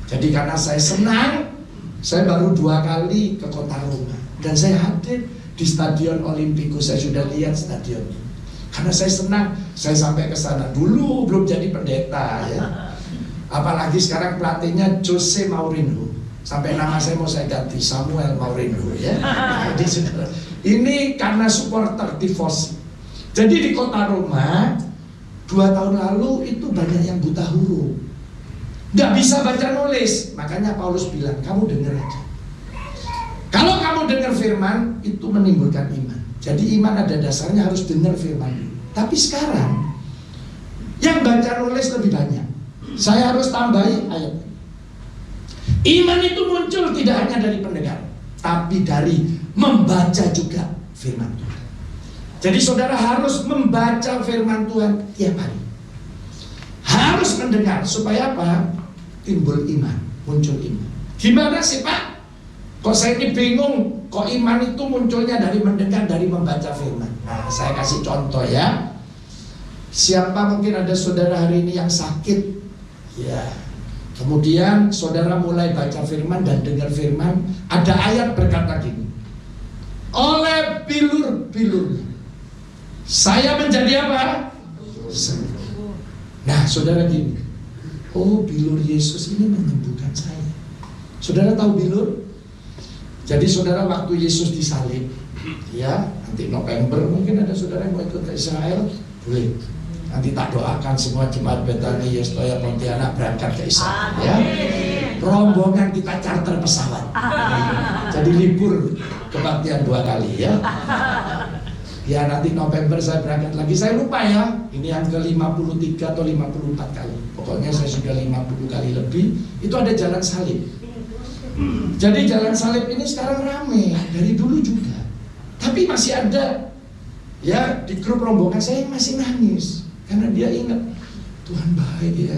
Jadi karena saya senang, saya baru 2 kali ke kota Roma dan saya hadir di Stadion Olimpico. Saya sudah lihat stadion ini. Karena saya senang, saya sampai ke sana. Dulu belum jadi pendeta ya. Apalagi sekarang pelatihnya Jose Mourinho. Sampai nama saya mau saya ganti Samuel Mourinho ya. Jadi saudara, ini karena supporter tifosi. Jadi di kota Roma 2 tahun lalu itu banyak yang buta huruf, nggak bisa baca nulis. Makanya Paulus bilang, kamu dengar aja. Kalau kamu dengar firman, itu menimbulkan iman. Jadi iman ada dasarnya, harus dengar firman. Tapi sekarang yang baca nulis lebih banyak. Saya harus tambahi ayat. Iman itu muncul tidak hanya dari pendengar, tapi dari membaca juga firman Tuhan. Jadi saudara harus membaca firman Tuhan tiap hari. Harus mendengar supaya apa? Timbul iman, muncul iman. Gimana sih Pak? Kok saya ini bingung, kok iman itu munculnya dari mendengar, dari membaca firman. Nah, saya kasih contoh ya. Siapa mungkin ada saudara hari ini yang sakit? Ya. Kemudian saudara mulai baca firman dan dengar firman, ada ayat berkata gini. Oleh bilur-bilur saya menjadi apa? Sembuh. Nah, saudara gini. Oh, bilur Yesus ini menyembuhkan saya. Saudara tahu bilur? Jadi saudara waktu Yesus disalib, ya, nanti November mungkin ada saudara yang mau ikut ke Israel, boleh. Nanti tak doakan semua jemaat Betani, Yestoya, Pontianak berangkat ke Israel, ya. Rombongan kita charter pesawat. Jadi libur kebaktian 2 kali, ya. Ya nanti November saya berangkat lagi. Saya lupa ya, ini yang ke 53 atau 54 kali. Pokoknya saya sudah 50 kali lebih. Itu ada jalan salib. Jadi jalan salib ini sekarang rame, dari dulu juga. Tapi masih ada ya di grup rombongan saya yang masih nangis. Karena dia ingat, Tuhan baik ya.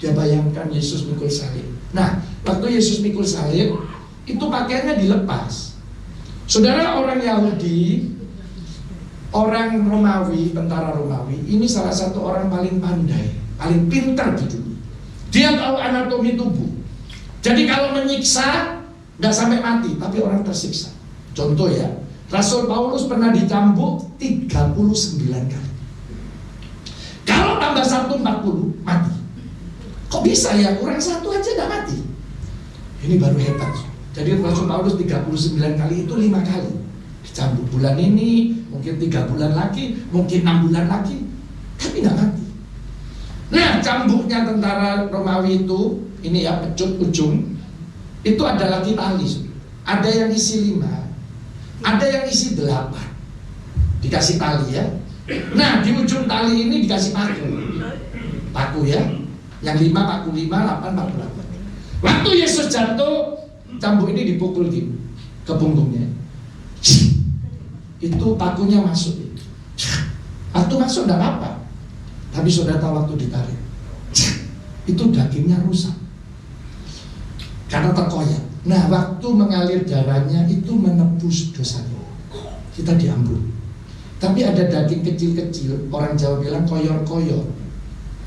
Dia bayangkan Yesus mikul salib. Nah, waktu Yesus mikul salib, itu pakaiannya dilepas. Saudara, orang Yahudi, orang Romawi, tentara Romawi, ini salah satu orang paling pandai, paling pintar di dunia. Dia tahu anatomi tubuh. Jadi kalau menyiksa, nggak sampai mati, tapi orang tersiksa. Contoh ya, Rasul Paulus pernah dicambuk 39 kali. Kalau tambah 1 40, mati. Kok bisa ya, kurang 1 aja nggak mati? Ini baru hebat. Jadi Rasul Paulus 39 kali itu 5 kali. Dicambuk bulan ini, mungkin 3 bulan lagi, mungkin 6 bulan lagi, tapi nggak mati. Nah, cambuknya tentara Romawi itu, ini ya pecut ujung, itu ada lagi tali. Ada yang isi 5, ada yang isi 8, dikasih tali ya. Nah, di ujung tali ini dikasih paku ya. Yang 5 paku 5, 8 paku 8. Waktu Yesus jatuh, cambuk ini dipukul gini ke punggungnya. Itu pakunya masuk. Waktu masuk enggak apa-apa. Tapi saudara tahu waktu ditarik, itu dagingnya rusak karena terkoyak. Nah, waktu mengalir darahnya itu menebus dosanya. Kita diampuni. Tapi ada daging kecil-kecil, orang Jawa bilang koyor-koyor.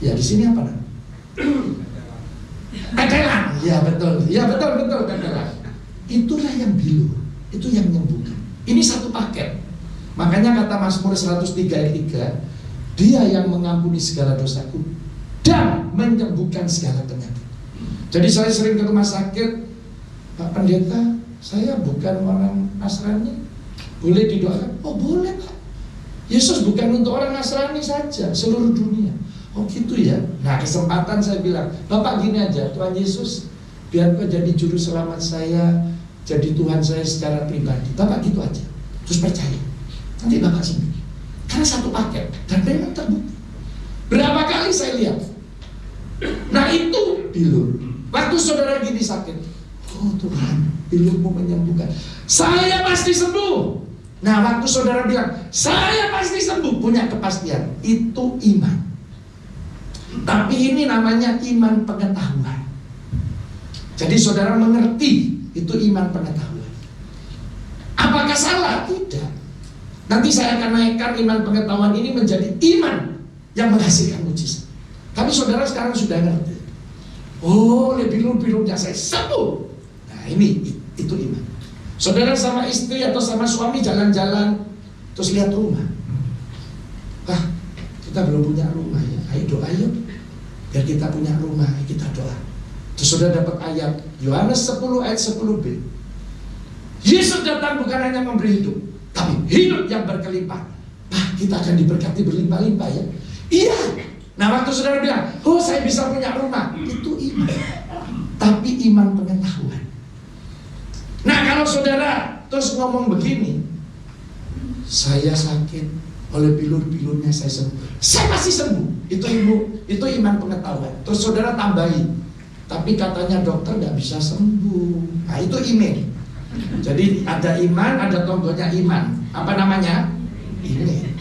Ya di sini apa namanya? Tetelan. Ya betul, tetelan. Itulah yang bilur, itu yang menyembuhkan. Ini satu paket. Makanya kata Mazmur 103 ayat 3, Dia yang mengampuni segala dosaku dan menyembuhkan segala penyakit. Jadi saya sering ke rumah sakit, Pak Pendeta, saya bukan orang Nasrani, boleh didoakan? Oh boleh Pak. Yesus bukan untuk orang Nasrani saja, seluruh dunia. Oh gitu ya. Nah kesempatan saya bilang, Bapak gini aja, Tuhan Yesus, biar kau jadi juru selamat saya, jadi Tuhan saya secara pribadi. Bapak gitu aja, terus percaya, nanti Bapak sembuh. Karena satu paket, dan memang terbukti. Berapa kali saya lihat. Nah itu bilur. Waktu saudara gini sakit, oh Tuhan, bilurmu menyembuhkan, saya pasti sembuh. Nah waktu saudara bilang, saya pasti sembuh, punya kepastian, itu iman. Tapi ini namanya iman pengetahuan. Jadi saudara mengerti, itu iman pengetahuan. Apakah salah? Tidak. Nanti saya akan naikkan iman pengetahuan ini menjadi iman yang menghasilkan mujizat. Tapi saudara sekarang sudah ngerti. Oh, bilur-bilurnya saya sembuh. Nah ini, itu iman. Saudara sama istri atau sama suami jalan-jalan, terus lihat rumah. Wah, kita belum punya rumah ya. Ayo doa yuk, biar kita punya rumah, kita doa. Terus saudara dapat ayat Yohanes 10 ayat 10b. Yesus datang bukan hanya memberi hidup, tapi hidup yang berkelimpah. Nah, kita akan diberkati berlimpah-limpah ya. Iya. Nah waktu saudara bilang, oh saya bisa punya rumah, itu iman. Tapi iman pengetahuan. Nah kalau saudara terus ngomong begini, saya sakit, oleh bilur-bilurnya saya sembuh, saya pasti sembuh. Itu iman pengetahuan. Terus saudara tambahin, tapi katanya dokter nggak bisa sembuh. Nah itu iman. Jadi ada iman, ada tombolnya iman. Apa namanya? Iman.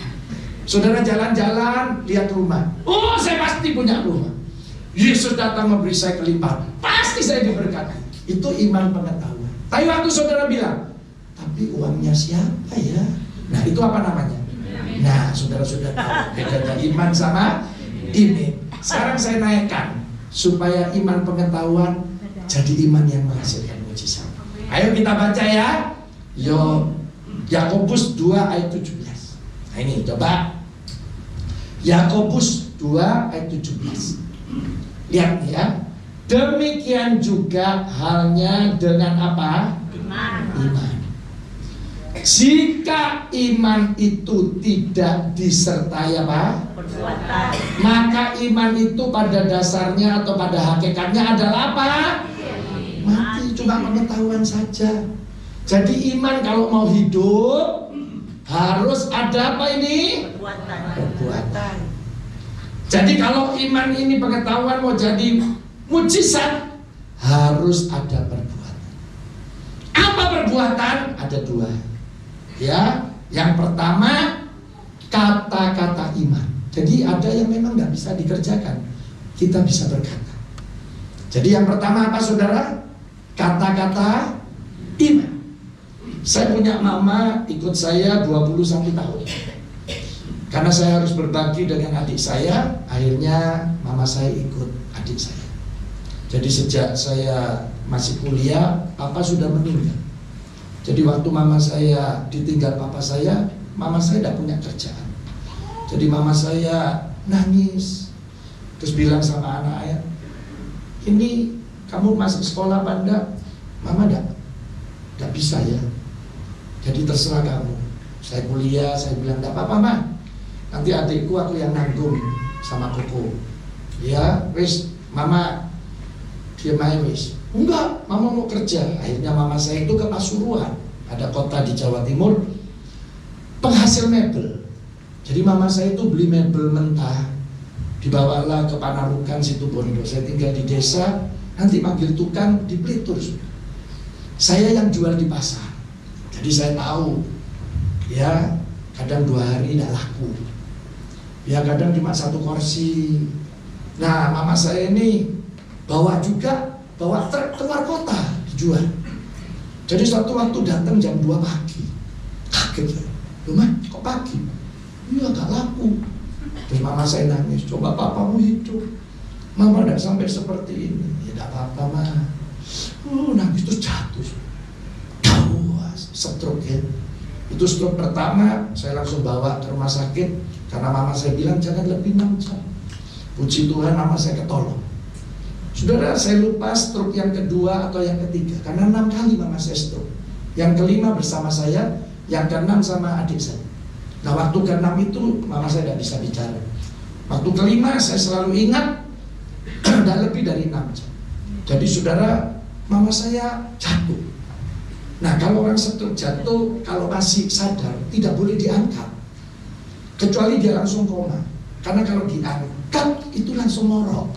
Saudara jalan-jalan, lihat rumah. Oh, saya pasti punya rumah. Yesus datang memberi saya kelimpahan, pasti saya diberkati. Itu iman pengetahuan. Tapi waktu saudara bilang, tapi uangnya siapa ya? Nah, itu apa namanya? Nah, saudara sudah tahu bedanya iman sama iman. Sekarang saya naikkan supaya iman pengetahuan jadi iman yang menghasilkan mujizat. Ayo kita baca ya. Yakobus 2 ayat 17. Nah ini coba. Yakobus 2 ayat 17. Lihat ya. Demikian juga halnya dengan apa? Iman. Jika iman itu tidak disertai apa? Perbuatan. Maka iman itu pada dasarnya atau pada hakikatnya adalah apa? Mati, cuma pengetahuan saja. Jadi iman kalau mau hidup harus ada apa ini? Perbuatan. Jadi kalau iman ini pengetahuan mau jadi mujizat harus ada perbuatan. Apa perbuatan? Ada dua. Ya, yang pertama kata-kata iman. Jadi ada yang memang nggak bisa dikerjakan, kita bisa berkata. Jadi yang pertama apa saudara? Kata-kata iman. Saya punya mama ikut saya 21 tahun. Karena saya harus berbagi dengan adik saya, akhirnya mama saya ikut adik saya. Jadi sejak saya masih kuliah, papa sudah meninggal. Jadi waktu mama saya ditinggal papa saya, mama saya tidak punya kerjaan. Jadi mama saya nangis, terus bilang sama anak-anak, ini kamu masuk sekolah apa enggak? Mama enggak bisa ya. Jadi terserah kamu. Saya kuliah, saya bilang enggak apa-apa Ma, nanti adikku aku yang nanggung sama koko. Ya, wis, mama diam aja wis. Enggak, mama mau kerja. Akhirnya mama saya itu ke Pasuruan, ada kota di Jawa Timur, penghasil mebel. Jadi mama saya itu beli mebel mentah, dibawalah ke Panarukan Situbondo. Saya tinggal di desa, nanti panggil tukang di Blitur. Saya yang jual di pasar. Jadi saya tahu, ya kadang 2 hari tidak laku, ya kadang cuma 1 kursi. Nah mama saya ini bawa truk keluar kota dijual. Jadi suatu waktu datang jam 2 pagi, kaget saya, loh Ma, kok pagi? Iya gak laku. Terus mama saya nangis, coba papamu hidup, mama tidak sampai seperti ini. Ya tidak apa-apa Ma. Nangis terus jatuh, stroke ya. Itu stroke pertama, saya langsung bawa ke rumah sakit karena mama saya bilang jangan lebih 6 jam. Puji Tuhan mama saya ketolong. Saudara, saya lupa stroke yang kedua atau yang ketiga karena 6 kali mama saya stroke. Yang kelima bersama saya, yang keenam sama adik saya. Nah waktu keenam itu mama saya tidak bisa bicara. Waktu kelima saya selalu ingat tidak lebih dari 6 jam. Jadi saudara, mama saya jatuh. Nah kalau orang stroke jatuh, kalau masih sadar tidak boleh diangkat, kecuali dia langsung koma. Karena kalau diangkat itu langsung morok.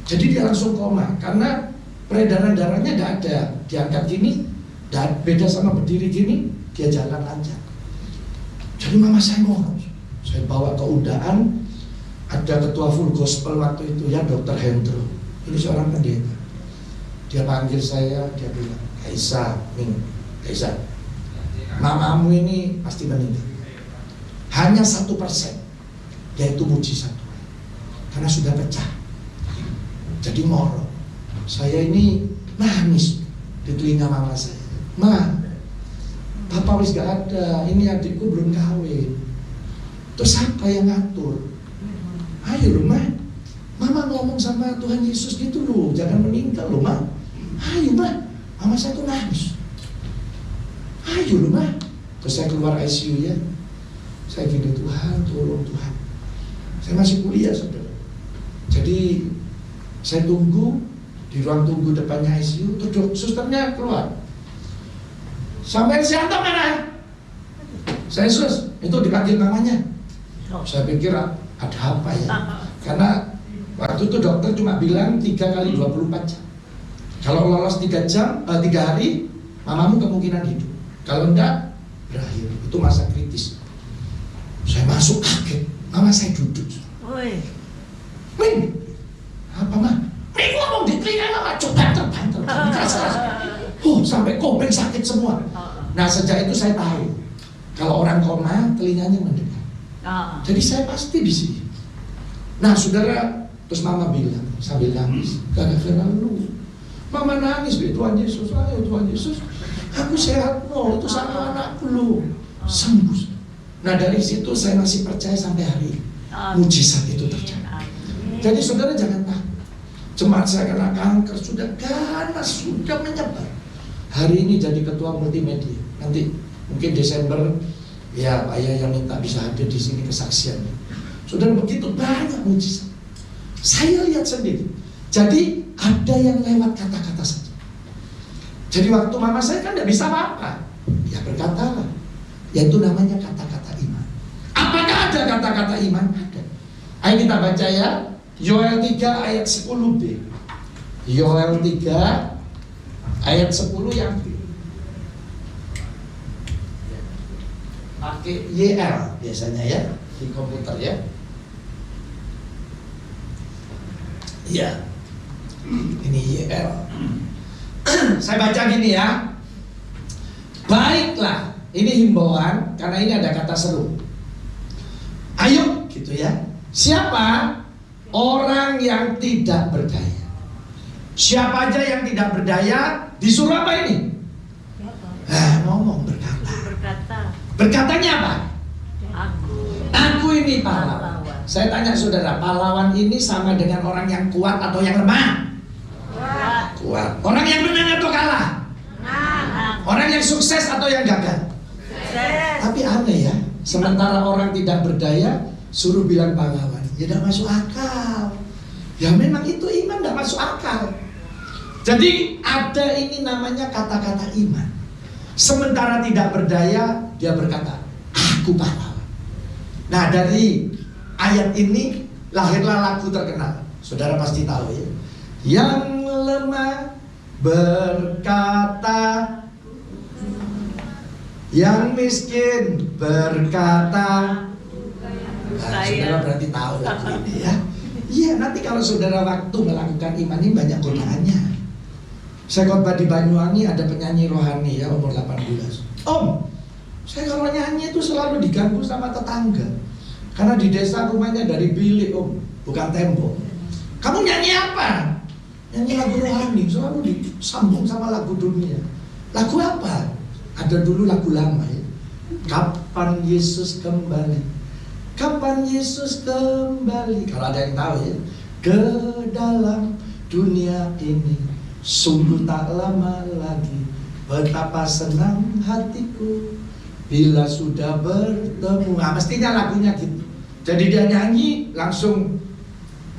Jadi dia langsung koma karena peredaran darahnya tidak ada. Diangkat gini, beda sama berdiri gini, dia jalan lancar. Jadi mama saya morok. Saya bawa ke undaan, ada ketua full gospel waktu itu ya, Dr. Hendro. Ini seorang pendeta. Dia panggil saya, dia bilang, Kaisa, mamamu ini pasti meninggal. Hanya 1%, yaitu mujizat Tuhan. Karena sudah pecah. Jadi morok. Saya ini nangis di telinga mama saya. Ma, papa wis gak ada, ini adikku belum kawin. Terus siapa yang ngatur? Ayo loh ma, mama ngomong sama Tuhan Yesus gitu loh, jangan meninggal loh ma. Ayo ma, mama saya tuh nangis. Ayo loh ma. Terus saya keluar ICU ya. Saya gini, Tuhan tolong Tuhan. Saya masih kuliah saudara. Jadi saya tunggu di ruang tunggu depannya ICU. Tuh susternya keluar. Sampai Sianto mana? Saya sus, itu dipanggil namanya. Saya pikir ada apa ya? Karena waktu itu dokter cuma bilang 3 kali 24 jam. Kalau lolos 3 hari, mamamu kemungkinan hidup. Kalau enggak, berakhir. Itu masa kritis. Saya masuk kaget, mama saya duduk. Wih, apa mah? Wih, ngomong di telinga mama, coba terbang. Sampai kuping sakit semua. Nah sejak itu saya tahu kalau orang koma telinganya mendengar. Jadi saya pasti di sini. Nah saudara, terus mama bilang sambil nangis, gara-gara lu. Mama nangis, Tuhan Yesus, ayo Tuhan Yesus, aku sehat no, itu sama anakku lu sembuh. Nah dari situ saya masih percaya sampai hari ini mujizat itu terjadi. Jadi saudara jangan takut. Jemaat saya kena kanker sudah ganas, sudah menyebar. Hari ini jadi ketua multimedia. Nanti mungkin Desember ya Pak yang minta bisa hadir di sini kesaksiannya. Saudara begitu banyak mujizat. Saya lihat sendiri. Jadi ada yang lewat kata-kata saja. Jadi waktu mama saya kan tidak bisa apa-apa, ya berkatalah. Yaitu namanya kata-kata iman. Apakah ada kata-kata iman? Ada. Ayo kita baca ya. Yoel 3 ayat 10b. Yoel 3 ayat 10 yang B. Pakai YL biasanya ya di komputer ya. Iya. Ini YL. Saya baca gini ya. Baiklah, ini himbauan karena ini ada kata seru. Ayo gitu ya. Siapa orang yang tidak berdaya? Siapa aja yang tidak berdaya disuruh apa ini? Ngomong berkata. Berkatanya apa? Aku ini pahlawan. Saya tanya saudara, pahlawan ini sama dengan orang yang kuat atau yang lemah? Kuat. Orang yang menang atau kalah? Orang yang sukses atau yang gagal? Tapi aneh ya, sementara orang tidak berdaya suruh bilang pahlawan, ya tidak masuk akal. Ya memang itu iman tidak masuk akal. Jadi ada ini namanya kata-kata iman. Sementara tidak berdaya dia berkata, aku pahlawan. Nah dari ayat ini lahirlah lagu terkenal. Saudara pasti tahu ya. Yang lemah berkata, yang miskin berkata. Nah, saudara berarti tahu lagu ini ya. Iya, nanti kalau saudara waktu melakukan iman ini banyak godaannya. Saya khotbah di Banyuwangi ada penyanyi rohani ya umur 18. Om, saya kalau nyanyi itu selalu diganggu sama tetangga. Karena di desa rumahnya dari bilik om, bukan tembok. Kamu nyanyi apa? Nyanyi lagu rohani, selalu disambung sama lagu dunia. Lagu apa? Ada dulu lagu lama ya. Kapan Yesus kembali? Kapan Yesus kembali? Kalau ada yang tahu ya, ke dalam dunia ini sungguh tak lama lagi. Betapa senang hatiku bila sudah bertemu. Nah, mestinya lagunya gitu. Jadi dia nyanyi langsung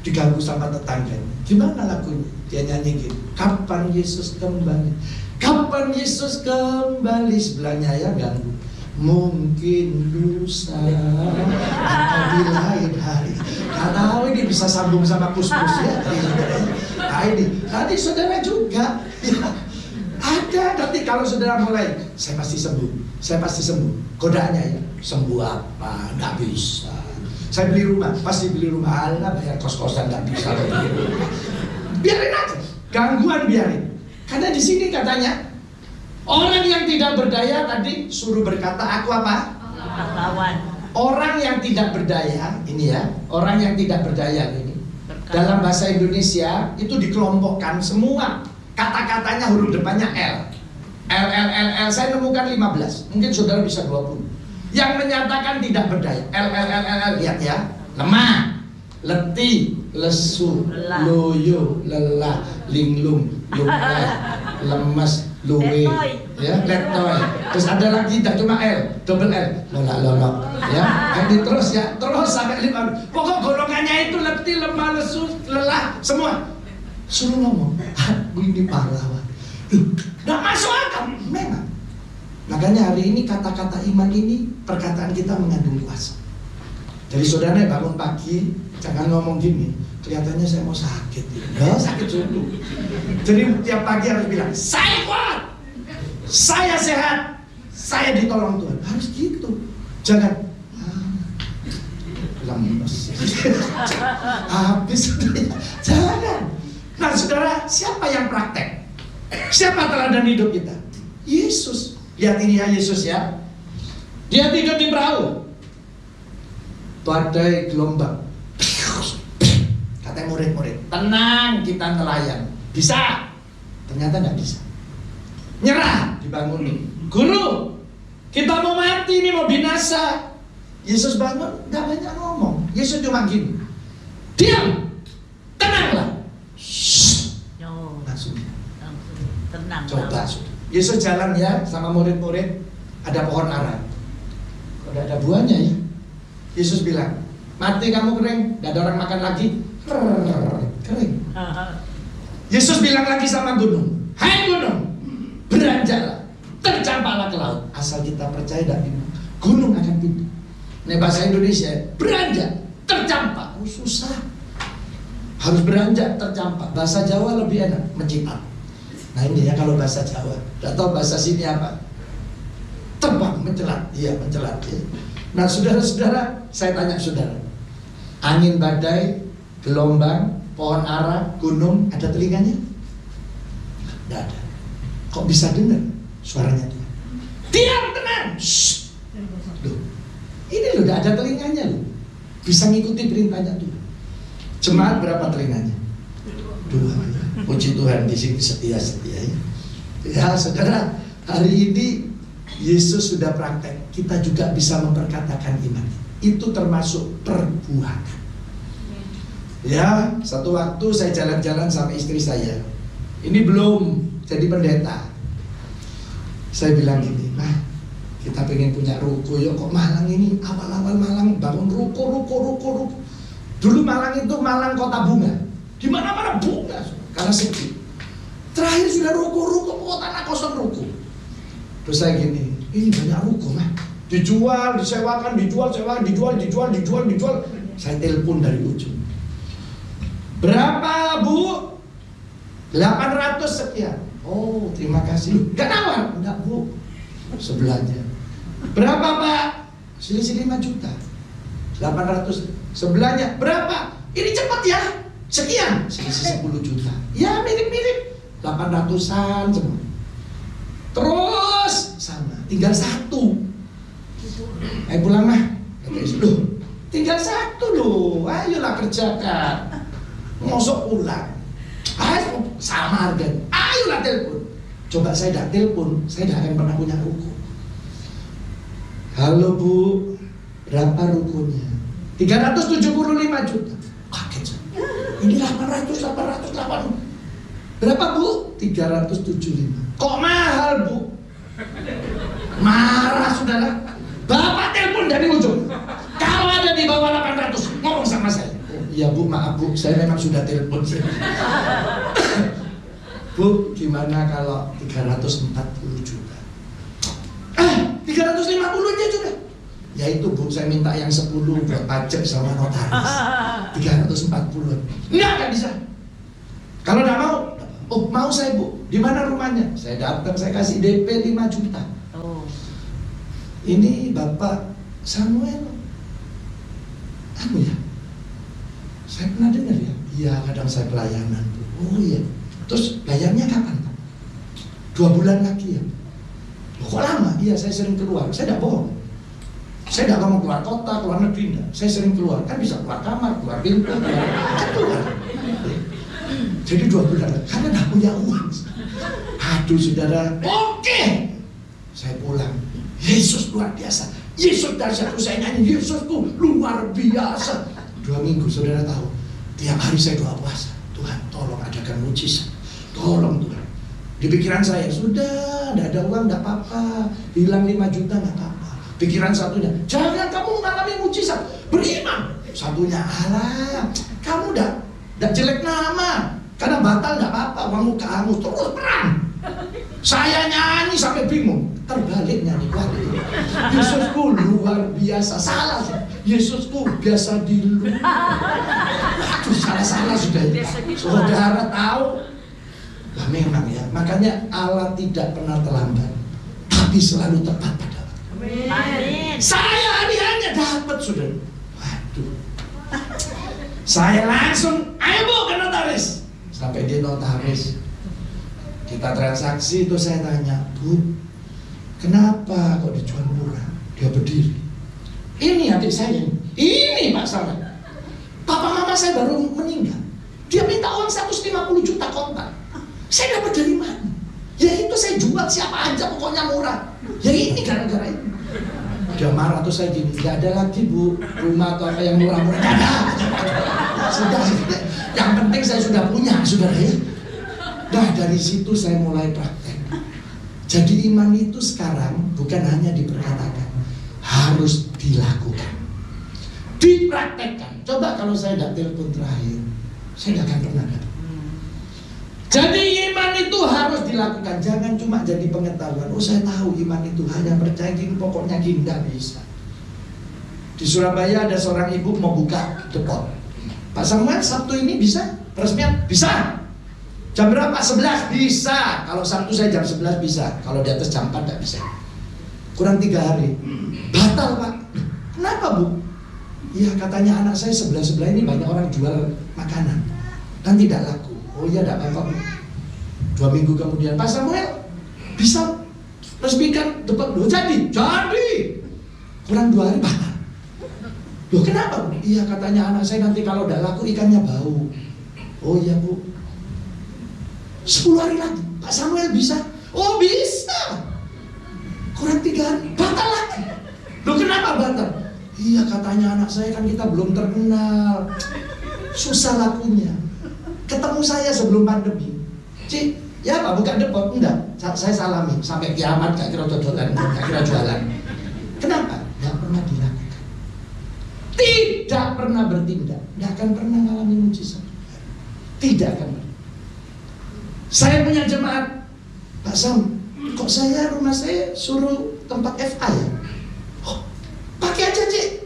diganggu sama tetangga. Gimana lagunya? Dia nyanyi gitu. Kapan Yesus kembali? Kapan Yesus kembali? Sebelahnya ya ganggu. Mungkin lusa atau di lain hari. Gak tahu ini bisa sambung sama kus-kus ya. Nah ini, tadi saudara juga ya, ada nanti kalau saudara mulai, saya pasti sembuh, saya pasti sembuh. Godaannya ya, sembuh apa? Gak bisa. Saya beli rumah, pasti beli rumah. Alah bayar kos-kosan gak bisa beli rumah. Biarin aja, gangguan biarin. Karena di sini katanya orang yang tidak berdaya tadi suruh berkata aku apa? Pahlawan. Orang yang tidak berdaya, ini ya, orang yang tidak berdaya ini dalam bahasa Indonesia itu dikelompokkan semua kata-katanya huruf depannya L. L. Saya nemukan 15, mungkin saudara bisa 20. Yang menyatakan tidak berdaya. L. Lihat ya, lemah, letih, lesu, loyo, lelah, linglung, lumrah, lemas, luwe, ya, letoy. Terus ada lagi tak cuma L, double L, lolak, ya. Nanti terus ya, terus sampai 5. Pokok golongannya itu letih, lemah, lesu, lelah, semua. Suruh ngomong, aku ini pahlawan. Nggak masuk akal, memang. Makanya hari ini kata-kata iman ini perkataan kita mengandung kuasa. Jadi saudara bangun pagi jangan ngomong gini, kelihatannya saya mau sakit. Ya sakit sungguh. Jadi tiap pagi harus bilang, saya kuat, saya sehat, saya ditolong Tuhan. Harus gitu. Jangan lemes. Habis sudah. Jangan. Nah saudara, siapa yang praktek? Siapa teladan hidup kita? Yesus. Lihat ini ya Yesus ya. Dia tidur di perahu. Badai gelombang. Katanya murid-murid, tenang kita nelayan. Bisa. Ternyata nggak bisa. Nyerah, dibangunin. Guru, kita mau mati nih, mau binasa. Yesus bangun, nggak banyak ngomong. Yesus cuma gini, diam, tenanglah. Langsung tenang. Coba. Yesus jalan ya sama murid-murid, ada pohon ara. Kok nggak ada buahnya ya? Yesus bilang, mati kamu kering, nggak ada orang makan lagi. Kering. Yesus bilang lagi sama gunung, hai gunung, beranjaklah, tercampaklah ke laut. Asal kita percaya dan iman, gunung akan pindah. Ini bahasa Indonesia, beranjak, tercampak. Oh, susah. Harus beranjak, tercampak. Bahasa Jawa lebih enak, mencipat. Nah ini ya kalau bahasa Jawa. Tidak tahu bahasa sini apa? Terbang, mencelat. Iya, mencelat ya. Nah saudara-saudara, saya tanya saudara, angin badai, gelombang, pohon ara, gunung, ada telinganya? Tidak ada. Kok bisa dengar suaranya Tuhan? Diam, tenang. Loh, ini loh, tidak ada telinganya loh. Bisa ngikuti perintahnya Tuhan. Jemaat berapa telinganya? 2. Puji Tuhan di sini setia-setia ya. Ya saudara, hari ini Yesus sudah praktek. Kita juga bisa memperkatakan iman. Itu termasuk perbuatan. Ya, satu waktu saya jalan-jalan sama istri saya. Ini belum jadi pendeta. Saya bilang gini, nah kita pengen punya ruko ya, kok Malang ini awal-awal Malang bangun ruko. Dulu Malang itu Malang kota bunga. Di mana-mana bunga, karena sepi. Terakhir sudah ruko, tanah kosong ruko. Terus saya gini, ini banyak ruko mah. Dijual, disewakan, dijual. Saya telepon dari ujung. Berapa Bu? 800 sekian. Oh, terima kasih. Gak nawar? Enggak Bu. Sebelahnya. Berapa Pak? Selisih 5 juta. 800. Sebelahnya. Berapa? Ini cepat ya. Sekian. Selisih 10 juta. Ya mirip-mirip. 800-an semua. Terus sama. Tinggal 1. Pulang mah. Loh, tinggal 1 loh. Ayolah kerjakan. Ngosok pulang. Ayo sama harga. Ayolah telepon. Coba saya tidak telepon, saya tidak akan pernah punya ruko. Halo Bu, berapa rukonya? 375 juta. Kaget saya. Ini 800. Berapa Bu? 375. Kok mahal Bu? Marah saudara. Bapak telepon dari ujung. Kalau ada di bawah 800, ngomong sama saya. Oh, iya Bu, maaf Bu, saya memang sudah telepon. Bu, gimana kalau 340 juta? 350 aja sudah. Ya itu Bu, saya minta yang 10 buat pajak sama notaris. 340. Enggak bisa. Kalau enggak mau, oh mau saya Bu, di mana rumahnya? Saya datang, saya kasih DP 5 juta. Oh. Ini Bapak Samuel. Apa ya? Saya pernah dengar ya. Iya, kadang saya pelayanan Bu. Oh iya. Terus bayarnya kapan Pak? 2 bulan lagi ya. Loh, kok lama? Iya, saya sering keluar. Saya tidak bohong. Saya tidak mau keluar kota, keluar negeri enggak. Saya sering keluar. Kan bisa keluar kamar, keluar pintu, keluar. Jadi 2 bulan lagi. Karena tidak punya uang. Aduh saudara. Oke. Saya pulang. Yesus luar biasa. Yesus dahsyat. Saya nyanyi Yesusku luar biasa. 2 minggu saudara tahu. Tiap hari saya doa puasa. Tuhan tolong adakan mujizat. Tolong Tuhan. Di pikiran saya sudah tidak ada uang tidak apa-apa. Hilang 5 juta tidak apa-apa. Pikiran satunya, jangan kamu mengalami mujizat, beriman. Satunya, alah, kamu tidak jelek nama, karena batal tidak apa-apa, uangmu kamu terus perang. Saya nyanyi sampai bingung, terbalik nyanyi balik. Yesusku luar biasa, salah. Yesusku biasa di luar. Aduh, salah sudah. Saudara tahu? Nah, memang ya, makanya Allah tidak pernah terlambat, tapi selalu tepat pada. Amin. Saya hadiahnya dapat sudah. Waduh. Saya langsung, ayo Bu ke notaris. Sampai di notaris, kita transaksi itu saya tanya, Bu, kenapa kok dijual murah? Dia berdiri. Ini adik saya, ini Pak Samuel. Papa mama saya baru meninggal. Dia minta uang 150 juta kontak. Saya dapat dari mana? Ya itu saya jual siapa aja pokoknya murah. Ya ini gara-gara ini. Dia marah tuh saya gini, gak ada lagi Bu rumah atau apa yang murah-murah. Gak ada. Sudah. Yang penting saya sudah punya, saudara ya. Nah dari situ saya mulai praktek. Jadi iman itu sekarang bukan hanya diperkatakan, harus dilakukan, dipraktekkan. Coba kalau saya tidak telepon terakhir, saya tidak akan pernah dapat. Jadi iman itu harus dilakukan, jangan cuma jadi pengetahuan. Oh saya tahu iman itu hanya percaya gini, pokoknya gini, tidak bisa. Di Surabaya ada seorang ibu mau buka depot. Pak Samuel Sabtu ini bisa? Peresmian? Bisa. Jam berapa? 11? Bisa. Kalau Sabtu saya jam 11 bisa. Kalau di atas jam 4 tidak bisa. Kurang 3 hari. Batal Pak. Kenapa Bu? Iya katanya anak saya sebelah-sebelah ini banyak orang jual makanan dan tidak laku. Oh iya tidak apa-apa. 2 minggu kemudian Pak Samuel bisa resmikan depot. Loh jadi kurang 2 hari batal. Loh kenapa Bu? Iya katanya anak saya nanti kalau tidak laku ikannya bau. Oh iya Bu, 10 hari lagi Pak Samuel bisa. Oh bisa. Kurang 3 hari batal lagi. Loh kenapa batal? Iya katanya anak saya kan kita belum terkenal, susah lakunya. Ketemu saya sebelum pandemi, Cik, ya Pak buka depot? Enggak, saya salami sampai kiamat gak kira dodolan, gak kira jualan. Kenapa? Gak pernah dilakukan, tidak pernah bertindak, gak akan pernah mengalami mujizat. Tidak akan pernah. Saya punya jemaat, Pak Sam, kok rumah saya suruh tempat FA ya? Oh, pakai aja Cik,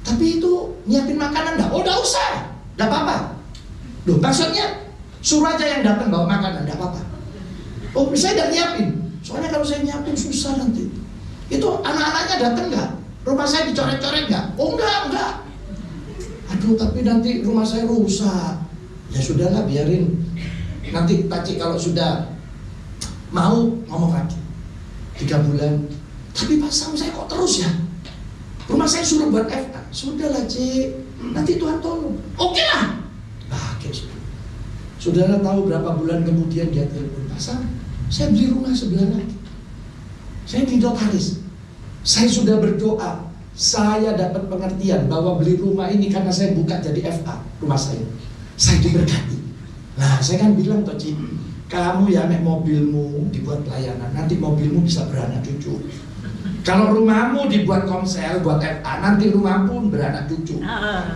tapi itu nyiapin makanan enggak? Oh enggak usah, enggak apa-apa. Loh maksudnya suruh aja yang datang bawa makanan, enggak apa-apa. Oh saya enggak nyiapin, soalnya kalau saya nyiapin susah nanti. Itu anak-anaknya datang enggak? Rumah saya dicoret-coret enggak? Oh enggak. Aduh tapi nanti rumah saya rusak. Ya sudahlah biarin. Nanti Pak kalau sudah mau ngomong lagi 3 bulan. Tapi Pak Sam saya kok terus ya? Rumah saya suruh buat FA. Sudahlah Cik, nanti Tuhan tolong. Oke lah. Pakai sudah. Saudara tahu berapa bulan kemudian dia telepon, Pak Sam, saya beli rumah sebelah lagi. Saya di notaris. Saya sudah berdoa, saya dapat pengertian bahwa beli rumah ini karena saya buka jadi FA rumah saya diberkati. Nah saya kan bilang toh Ci, kamu ya nek mobilmu dibuat pelayanan, nanti mobilmu bisa beranak cucu. Kalau rumahmu dibuat komsel, buat FA, nanti rumah pun beranak cucu.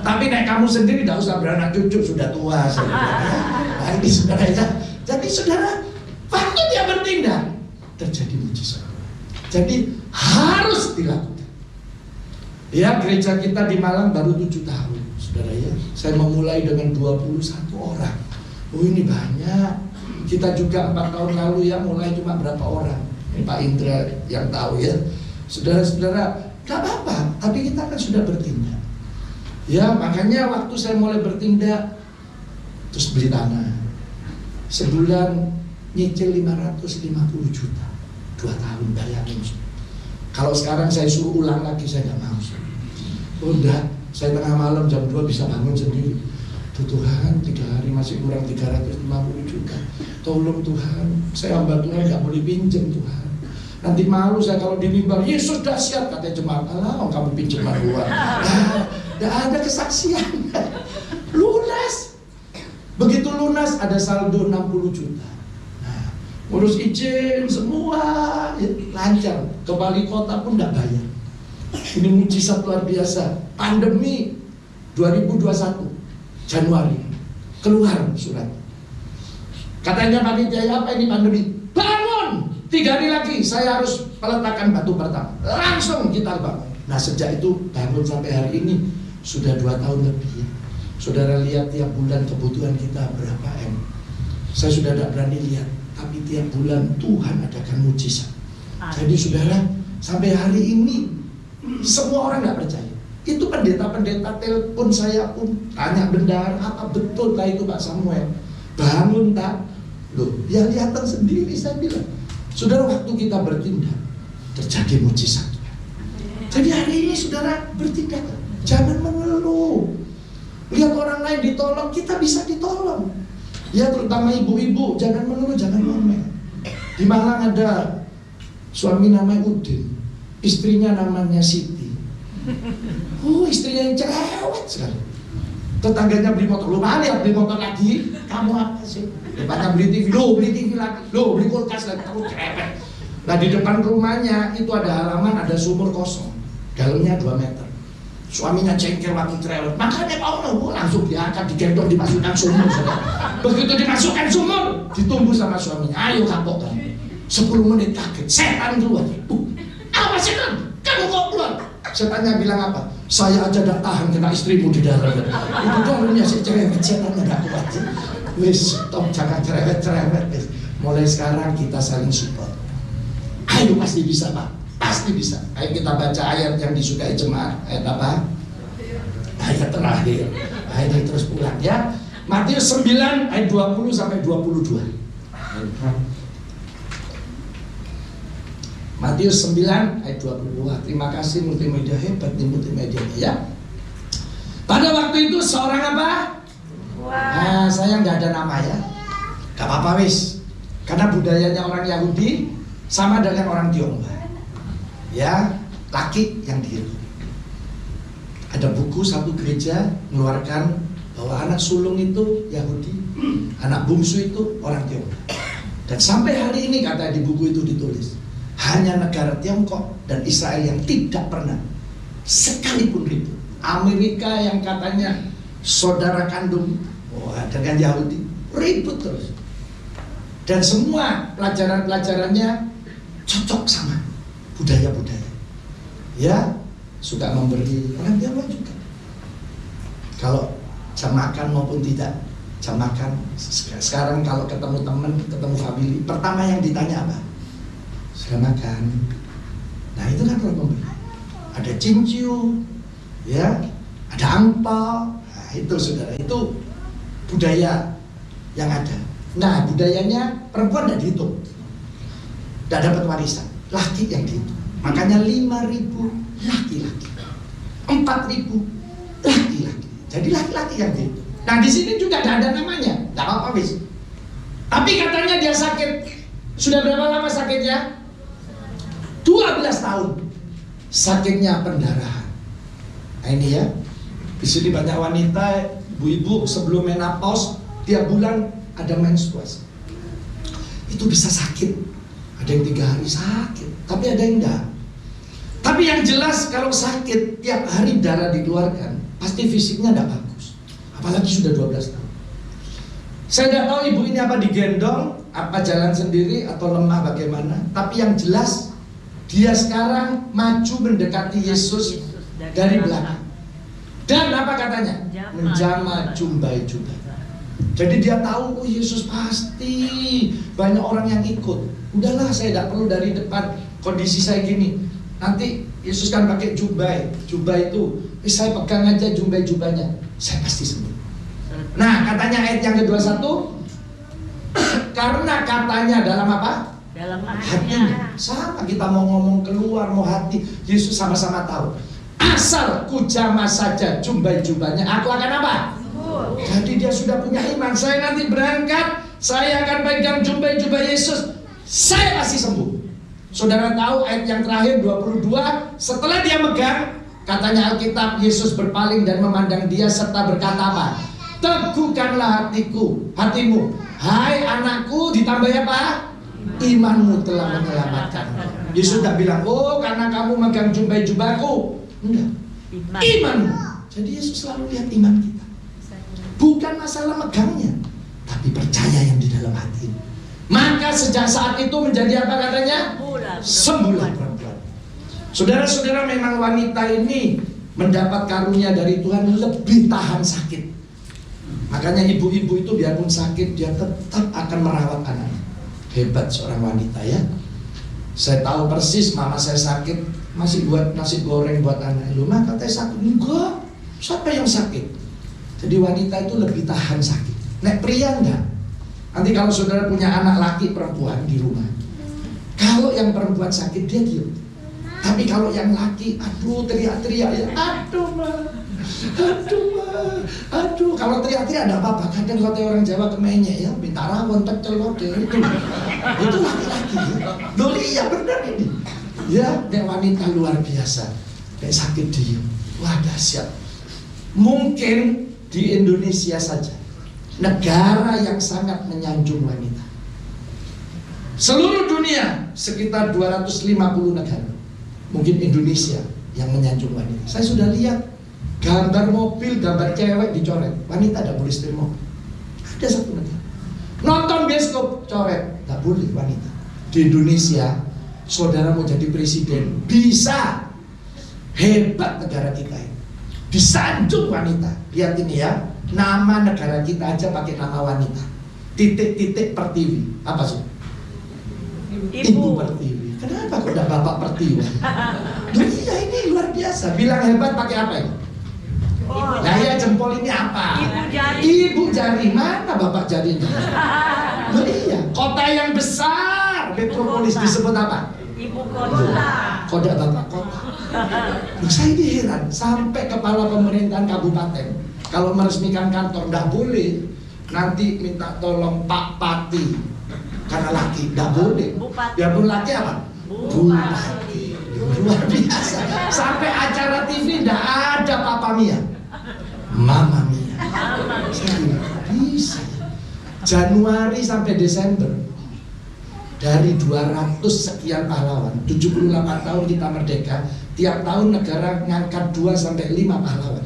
Tapi nek kamu sendiri tidak usah beranak cucu, sudah tua. Nah ini saudara ya. Jadi saudara, waktu dia bertindak, terjadi mujizat. Jadi harus dilakukan. Ya, gereja kita di Malang baru 7 tahun, saudara ya. Saya memulai dengan 21 orang. Oh ini banyak. Kita juga 4 tahun lalu ya mulai cuma berapa orang. Ini Pak Indra yang tahu ya. Saudara-saudara, gak apa-apa, tapi kita kan sudah bertindak. Ya, makanya waktu saya mulai bertindak, terus beli tanah. Sebulan nyicil 550 juta. 2 tahun bayangin. Kalau sekarang saya suruh ulang lagi, saya gak mau. Oh enggak, saya tengah malam jam 2 bisa bangun sendiri. Tuhan, 3 hari masih kurang 350 juta. Tolong Tuhan, saya hamba Tuhan gak boleh pinjam Tuhan. Nanti malu saya kalau di mimbar, Yesus dahsyat, katanya jemaat. Alah, kamu pinjam gua. Gak ada kesaksian. Lunas. Begitu lunas ada saldo 60 juta. Nah, ngurus izin semua ya, lancar. Ke Bali kota pun gak bayar. Ini mujizat luar biasa. Pandemi 2021 Januari keluar surat. Katanya panitia, apa ini pandemi? Bangun! 3 hari lagi saya harus meletakkan batu pertama. Langsung kita bangun. Nah sejak itu bangun sampai hari ini sudah 2 tahun lebih. Saudara lihat tiap bulan kebutuhan kita berapa M. Saya sudah tidak berani lihat, tapi tiap bulan Tuhan adakan mujizat. Jadi saudara, sampai hari ini semua orang nggak percaya. Itu pendeta-pendeta telepon saya pun tanya, bendahara apa betul lah itu Pak Samuel? Bangun tak? Loh, ya lihatan sendiri saya bilang. Saudara, waktu kita bertindak terjadi mujizat. Jadi hari ini saudara bertindak, jangan mengeluh. Lihat orang lain ditolong, kita bisa ditolong. Ya terutama ibu-ibu, jangan mengeluh, jangan ngomel. Di Malang ada suami namanya Udin, istrinya namanya Siti. Oh istrinya yang cerewet sekali. Tetangganya beli motor, lu mana ya beli motor lagi? Kamu apa sih? Daripada beli TV, lo beli TV lagi, lo beli kulkas lagi, kamu cerewet. Nah di depan rumahnya itu ada halaman, ada sumur kosong, dalamnya 2 meter. Suaminya jengkel waktu cerewet, makanya Paulo langsung diangkat, digendong, dimasukkan sumur. Begitu dimasukkan sumur, ditunggu sama suaminya, ayo kapok kan. 10 menit kaget, setan keluar. Apa setan? Kamu kok keluar? Setannya bilang apa? Saya aja tidak tahan kena istrimu di dalam. Itu dalamnya si cerewet, setannya tidak kuat. Wis, stop, jangan cerewet-cerewet. Mulai sekarang kita saling support. Ayo pasti bisa Pak, pasti bisa. Ayo kita baca ayat yang disukai jemaat. Ayat apa? Ayat terakhir. Ayat terus pulang ya. Matius 9 ayat 20 sampai 22. Matius 9 ayat 22. Terima kasih multimedia, hebat nih multimedia ya. Pada waktu itu seorang apa? Nah, saya nggak ada nama ya. Gak apa-apa wis. Karena budayanya orang Yahudi sama dengan orang Tionghoa. Ya, laki yang diri. Ada buku satu gereja mengeluarkan bahwa anak sulung itu Yahudi, anak bungsu itu orang Tionghoa. Dan sampai hari ini kata di buku itu ditulis, hanya negara Tiongkok dan Israel yang tidak pernah sekalipun ribut. Amerika yang katanya saudara kandung dengan Yahudi ribut terus. Dan semua pelajaran-pelajarannya cocok sama budaya-budaya. Ya, suka memberi, orang Tiongkok juga. Kalau jam makan maupun tidak jam makan. Sekarang kalau ketemu teman, ketemu family, pertama yang ditanya apa? Sudah makan. Nah itu kan orang memberi. Ada cinciu, ya, ada angpao. Nah itu saudara, itu budaya yang ada. Nah budayanya perempuan tidak dihitung, tidak dapat warisan, laki yang dihitung. Makanya 5.000 laki-laki, 4.000 laki-laki. Jadi laki-laki yang dihitung. Nah di sini juga tidak ada namanya, tidak apa-apa bis. Tapi katanya dia sakit. Sudah berapa lama sakitnya? 12 tahun. sakitnya pendarahan. Nah ini ya, di sini banyak wanita, ibu-ibu sebelum menopause tiap bulan ada menstruasi. Itu bisa sakit. Ada yang 3 hari sakit, tapi ada yang enggak. Tapi yang jelas kalau sakit tiap hari darah dikeluarkan, pasti fisiknya enggak bagus. Apalagi sudah 12 tahun. Saya tidak tahu ibu ini apa digendong, apa jalan sendiri atau lemah bagaimana. Tapi yang jelas dia sekarang maju mendekati Yesus dari belakang. Dan apa katanya? Menjamah jumbai-jumbai. Jadi dia tahu, oh Yesus pasti banyak orang yang ikut. Udahlah, saya tidak perlu dari depan, kondisi saya gini. Nanti Yesus kan pakai jubah itu, saya pegang aja jubahnya, saya pasti sembuh. Nah, katanya ayat yang ke-21, karena katanya dalam apa? Dalam Hatinya. Sama kita mau ngomong keluar, mau hati, Yesus sama-sama tahu. Asal ku jamah saja jubahnya, aku akan apa? Jadi dia sudah punya iman. Saya nanti berangkat, saya akan pegang jubah Yesus, saya pasti sembuh. Saudara tahu ayat yang terakhir 22, setelah dia megang, katanya Alkitab, Yesus berpaling dan memandang dia serta berkata apa? Teguhkanlah hatimu, hai anakku, ditambah apa? Imanmu telah menyelamatkan. Yesus tidak bilang, oh karena kamu megang jubahku. Enggak, imanmu. Jadi Yesus selalu lihat iman kita. Bukan masalah megangnya, tapi percaya yang di dalam hati. Maka sejak saat itu menjadi apa katanya? Sembuhlah perempuan. Saudara-saudara, memang wanita ini mendapat karunia dari Tuhan lebih tahan sakit. Makanya ibu-ibu itu biarpun sakit, dia tetap akan merawat anak. Hebat seorang wanita ya. Saya tahu persis mama saya sakit, masih buat nasi goreng buat anak. Lu mah katanya sakit. Enggak, siapa yang sakit? Jadi wanita itu lebih tahan sakit. Nek pria enggak. Nanti kalau saudara punya anak laki perempuan di rumah, kalau yang perempuan sakit dia diam. Tapi kalau yang laki, aduh teriak-teriak ya, aduh mah, aduh. Kalau teriak-teriak ada apa-apa. Kadang kata orang Jawa kemenyek ya, minta rawon pecel lode itu laki-laki. Loh iya benar ini. Ya, nek wanita luar biasa. Nek sakit diam, wah dahsyat. Mungkin di Indonesia saja, negara yang sangat menyanjung wanita. Seluruh dunia sekitar 250 negara. Mungkin Indonesia yang menyanjung wanita. Saya sudah lihat gambar mobil, gambar cewek dicoret. Wanita tidak boleh setir mobil. Ada satu negara. Nonton bioskop coret, tidak boleh wanita. Di Indonesia, saudara mau jadi presiden bisa. Hebat negara kita ini. Disanjung wanita. Lihat ini ya, nama negara kita aja pakai nama wanita. Titik-titik Pertiwi. Apa sih? Ibu Pertiwi. Kenapa kok udah Bapak Pertiwi? Iya ini luar biasa. Bilang hebat pakai apa ini? Nah ya jempol ini apa? Ibu jari. Mana Bapak jarinya? Loh iya, kota yang besar, metropolis disebut apa? Ibu kota. Kode Bapak kota. Loh, saya ini heran, sampai kepala pemerintahan kabupaten kalau meresmikan kantor tidak boleh nanti minta tolong Pak Pati karena laki, tidak boleh. Biarpun laki apa? Bupati. Luar biasa. Sampai acara TV tidak ada Papa Mia, Mama Mia. Bisa. Januari sampai Desember dari 200 sekian pahlawan, 78 tahun kita merdeka, tiap tahun negara ngangkat 2 sampai 5 pahlawan.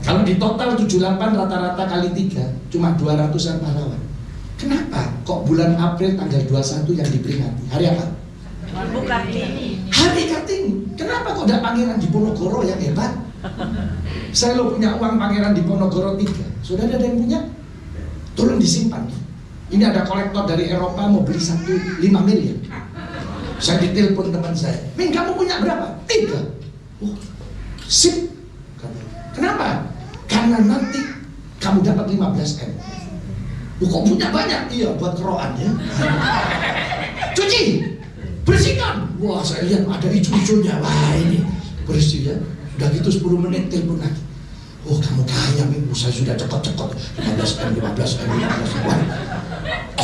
Kalau di total 78 rata-rata kali 3 cuma 200-an pahlawan. Kenapa? Kok bulan April tanggal 21 yang diperingati? Hari apa? Hari Kartini. Kenapa kok ada Pangeran Diponegoro yang hebat? Saya lo punya uang Pangeran Diponegoro 3. Sudah ada yang punya? Tolong disimpan. Ini ada kolektor dari Eropa mau beli 5 miliar. Saya ditelepon teman saya, Min kamu punya berapa? 3. Oh, sip. Kenapa? Karena nanti kamu dapat 15 M. Kok punya banyak? Iya, buat keroan ya. Cuci, bersihkan. Wah, saya lihat ada ijo-ijonya. Wah, ini bersih ya. Udah gitu 10 menit telepon lagi. Oh, kamu kaya, Minggu. Saya sudah cepat-cepat 15 M. Wah.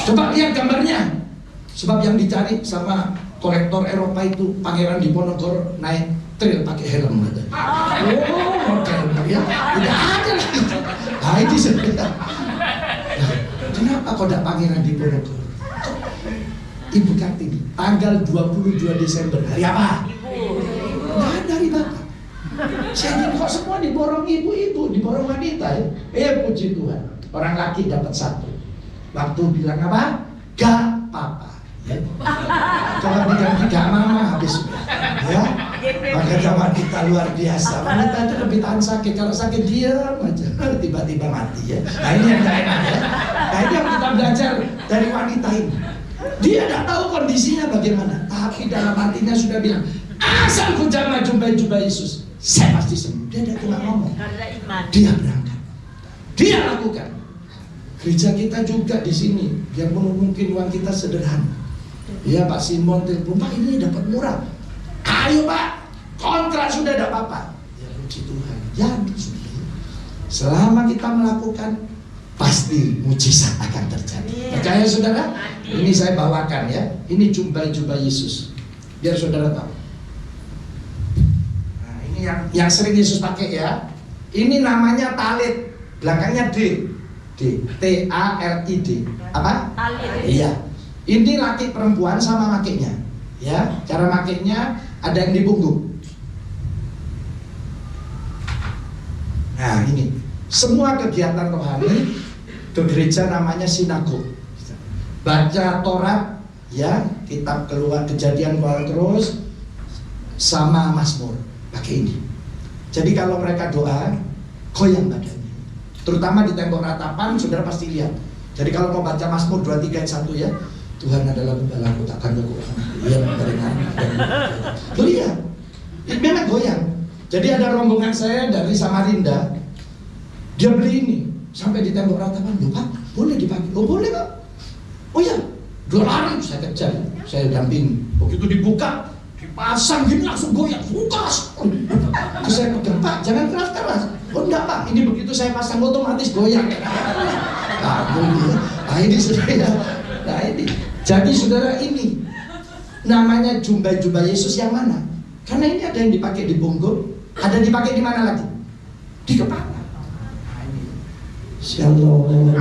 Coba lihat gambarnya. Sebab yang dicari sama kolektor Eropa itu Pangeran Diponegoro naik trail pakai helm gitu. Oh, modern ya. Tidak ada lagi. Nah, ini sebenarnya. Kenapa kok tidak Pangeran Diponegoro? Ibu Kartini, tanggal 22 Desember, hari apa? Nah, dari Bapak. Saya kok semua diborong ibu-ibu, diborong wanita ya? Puji Tuhan. Orang laki dapat 1. Waktu bilang apa? Gak papa. Ya. Kalau diganti gak mama habis ya. Maka zaman kita luar biasa. Wanita itu lebih tahan sakit. Kalau sakit diam aja, tiba-tiba mati ya. Nah ini yang gak enak ya. Nah ini yang kita belajar dari wanita ini. Dia tidak tahu kondisinya bagaimana, tapi dalam hatinya sudah bilang, asal ku jamah jumpai Yesus, saya pasti sembuh. Dia tidak cuma ngomong, dia berangkat, dia lakukan. Gereja kita juga di sini, yang mungkin uang kita sederhana. Ya Pak Simon telepon, Pak ini dapat murah. Ayo Pak, kontrak sudah tidak apa-apa. Ya puji Tuhan, ya sudah. Selama kita melakukan, pasti mujizat akan terjadi. Percaya saudara? Ini saya bawakan ya. Ini jumbai-jumbai Yesus. Biar saudara tahu. Nah, ini yang sering Yesus pakai ya. Ini namanya talit. Belakangnya D. T-A-L-I-D. Apa? Talit. Iya. Ini laki perempuan sama makainya. Ya, cara makainya ada yang di punggung. Nah, ini semua kegiatan rohani ke gereja namanya sinagog. Baca Taurat, ya, kitab Keluar, Kejadian Keluar terus, sama Mazmur, pakai ini. Jadi kalau mereka doa, goyang badannya. Terutama di tembok ratapan, saudara pasti lihat. Jadi kalau mau baca Mazmur 23 ayat 1 ya, Tuhan adalah gembalaku, takkan kekurangan. Iya, barengan. Lihat, ini memang goyang. Jadi ada rombongan saya dari Samarinda, dia beli ini sampai di tembok ratapan. Loh Pak, boleh dipakai? Oh boleh Pak. Oh iya, $2 saya kejar, saya dampingi. Begitu dibuka, dipasang gini langsung goyang, keras. Terus saya pegang, Pak jangan keras-keras. Oh enggak Pak, ini begitu saya pasang otomatis goyang. Nah ini saudara, nah ini. Jadi saudara ini namanya jumbai-jumbai Yesus yang mana? Karena ini ada yang dipakai di punggung, ada yang dipakai di mana lagi? Di kepala. Shalom.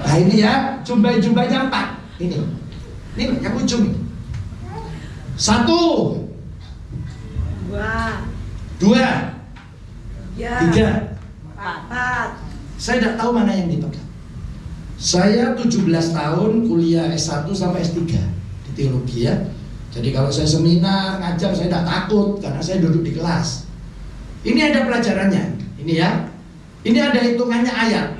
Nah ini ya, jumbai-jumbainya 4. Ini yang ujung. 1, 2, 3, 4. Saya tidak tahu mana yang dipegang. Saya 17 tahun kuliah S1 sampai S3 di teologi ya. Jadi kalau saya seminar, ngajar, saya tidak takut karena saya duduk di kelas. Ini ada pelajarannya. Ini ya. Ini ada hitungannya ayat.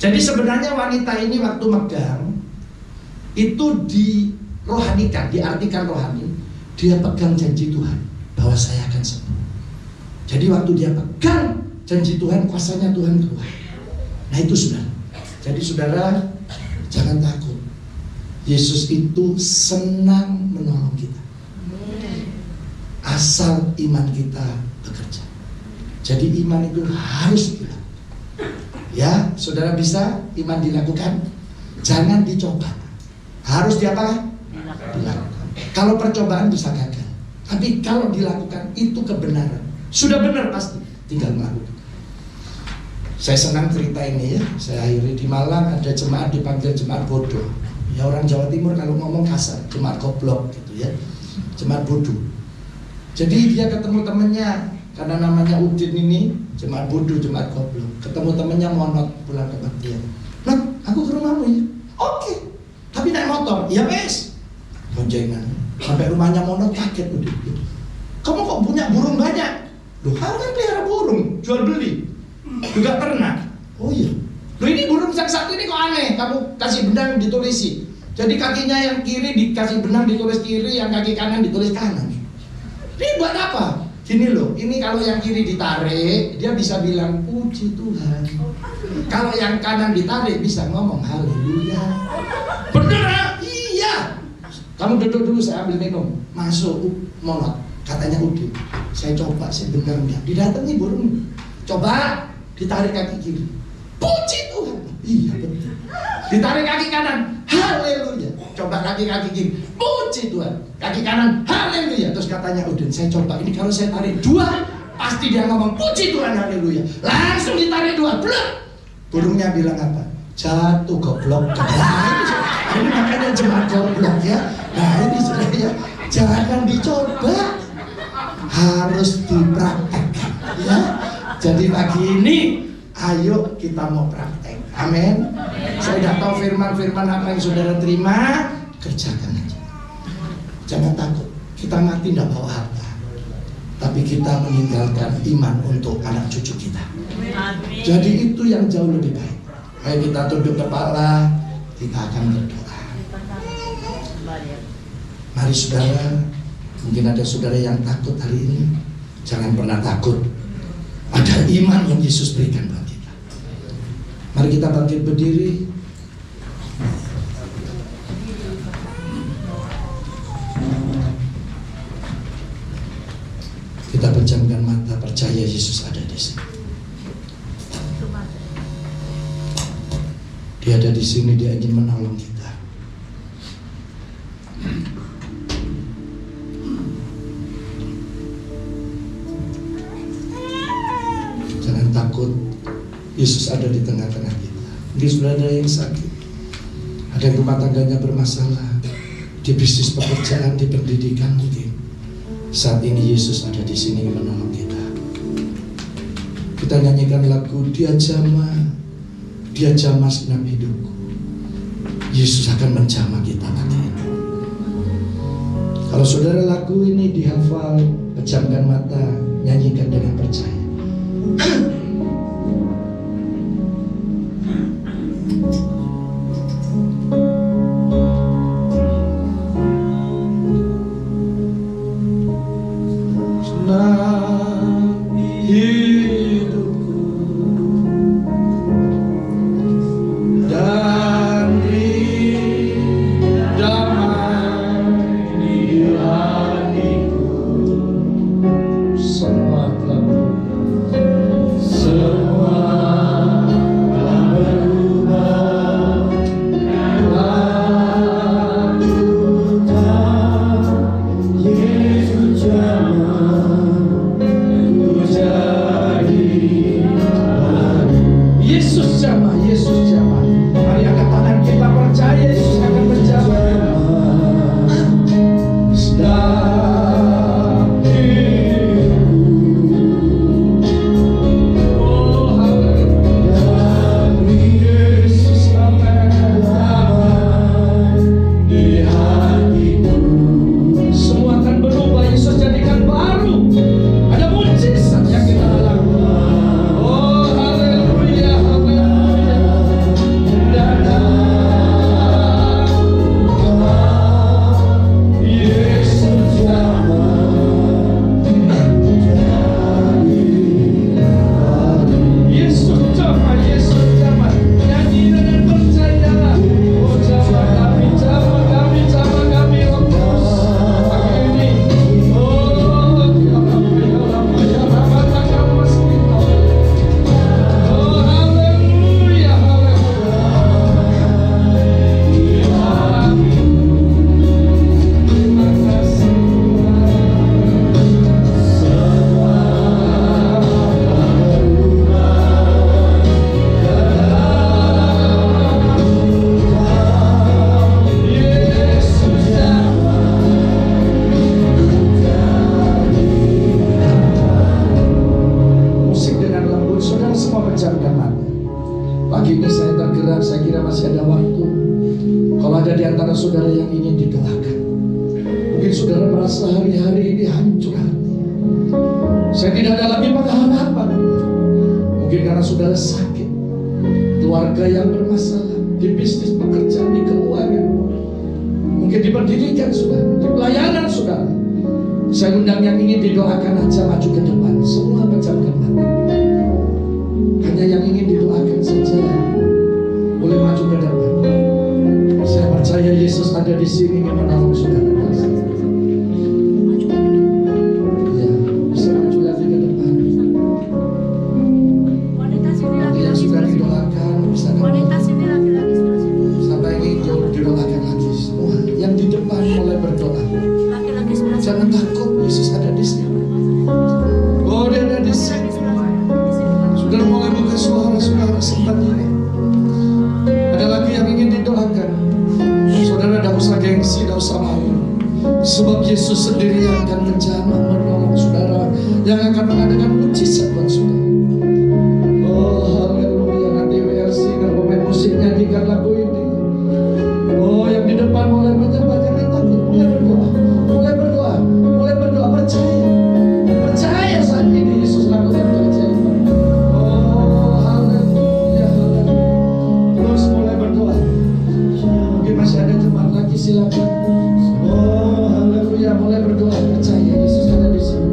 Jadi sebenarnya wanita ini waktu megang itu dirohanikan, diartikan rohani. Dia pegang janji Tuhan bahwa saya akan sembuh. Jadi waktu dia pegang janji Tuhan, kuasanya Tuhan keluar. Nah itu saudara. Jadi saudara jangan takut. Yesus itu senang menolong kita. Asal iman kita bekerja. Jadi iman itu harus dilakukan. Ya, saudara bisa iman dilakukan. Jangan dicoba. Harus diapakan? Dilakukan. Kalau percobaan bisa gagal. Tapi kalau dilakukan itu kebenaran. Sudah benar pasti, tinggal melakukan. Saya senang cerita ini ya. Saya akhiri di Malang ada jemaat dipanggil jemaat bodoh. Ya orang Jawa Timur kalau ngomong kasar, jemaat goblok gitu ya. Jemaat bodoh. Jadi dia ketemu temennya, karena namanya Udin ini, jemaat bodoh, jemaat goblok. Ketemu temennya monot pulang ke dia. Nah, aku ke rumahmu ya. Oke. Tapi naik motor. Ya wes. Boncengan. Sampai rumahnya monot kaget Udin. Kamu kok punya burung banyak? Loh, aku kan pelihara burung, jual beli. Juga pernah. Oh iya. Loh ini burung yang satu ini kok aneh. Kamu kasih benang ditulisi. Jadi kakinya yang kiri dikasih benang ditulis kiri, yang kaki kanan ditulis kanan. Ini buat apa? Gini loh, ini kalau yang kiri ditarik, dia bisa bilang puji Tuhan. Kalau yang kanan ditarik, bisa ngomong haleluya. Bener ya? Iya. Kamu duduk dulu, saya ambil minum. Masuk, monot. Katanya Udin. Saya coba, saya bener enggak. Didatangi burung. Coba, ditarik kaki kiri. Puji Tuhan. Iya betul. Ditarik kaki kanan. Haleluya. coba kaki gini, puji Tuhan. Kaki kanan, haleluya. Terus katanya, Udin saya coba ini kalau saya tarik 2, pasti dia ngomong puji Tuhan, haleluya. Langsung ditarik 2, blok. Burungnya bilang apa? Jatuh goblok. Nah, ini makanya jemaat goblok ya. Nah ini saudara ya, jangan dicoba, harus dipraktekkan ya. Jadi pagi ini, ayo kita mau praktek. Amin. Saya tidak tahu firman-firman apa yang saudara terima, kerjakan aja. Jangan takut. Kita mati tidak bawa harta, tapi kita meninggalkan iman untuk anak cucu kita. Amin. Jadi itu yang jauh lebih baik. Ayo kita tunduk kepala, kita akan berdoa. Mari saudara, mungkin ada saudara yang takut hari ini. Jangan pernah takut. Ada iman yang Yesus berikan buat kita. Mari kita bangkit berdiri. Kita pejamkan mata, percaya Yesus ada di sini. Dia ada di sini, dia ingin menolong kita. Jangan takut, Yesus ada di tengah-tengah kita. Mungkin sudah ada yang sakit, ada yang rumah tangganya bermasalah, di bisnis pekerjaan, di pendidikan mungkin. Saat ini Yesus ada di sini menolong kita. Kita nyanyikan lagu Dia jamah segenap hidupku. Yesus akan menjamah kita pagi ini. Kalau saudara lagu ini dihafal, pejamkan mata, nyanyikan dengan percaya. Sampai ingin jauh didoakan lagi semua. Yesus sendiri yang akan menjamah menolong saudara, yang akan mengadakan mujizat buat saudara. Oh haleluya. Nanti WRC kalau pemain musik nyanyikan lagu ini. Oh yang di depan mulai menyembah, jangan takut, mulai berdoa, mulai berdoa, mulai berdoa, percaya saat ini Yesus lakukan keajaiban. Oh haleluya, haleluya. Terus mulai berdoa. Mungkin masih ada jemaat lagi, silakan. Oh haleluya, mulai berdoa, percaya Yesus ada di sini.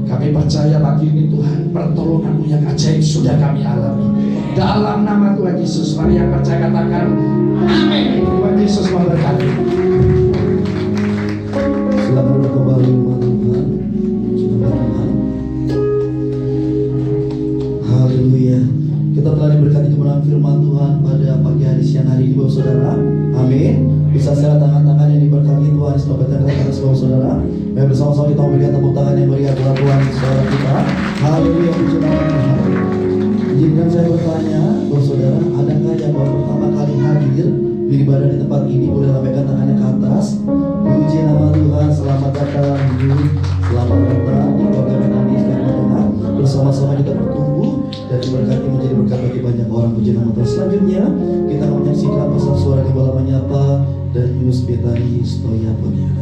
Kami percaya pagi ini Tuhan, pertolongan-Mu yang ajaib sudah kami alami. Dalam nama Tuhan Yesus, mari yang percaya katakan amin. Tuhan Yesus memberkati. Selamat duduk kembali umat Tuhan. Tuhan. Haleluya. Kita telah diberkati kebenaran firman Tuhan pada pagi hari siang hari ini Bapak Saudara. Amin. Bisa secara tangan-tangan yang diberkati Tuhan, selamatkan kita semua saudara. Mari bersama-sama kita memberikan tepuk tangan yang meriah kepada Tuhan saudara kita. Haleluya, puji nama Tuhan. Izinkan saya bertanya, Bapak Saudara, adakah yang baru pertama kali hadir di ibadah di tempat ini? Boleh lambaikan tangannya ke atas. Puji nama Tuhan, selamat datang, selamat datang di keluarga Menanis dan Mendengar. Bersama-sama kita bertumbuh dan diberkati menjadi berkat bagi banyak orang. Puji nama Tuhan. Selanjutnya kita akan menyaksikan pesan suara gembala menyapa Darius Betani Stoya Pontianak.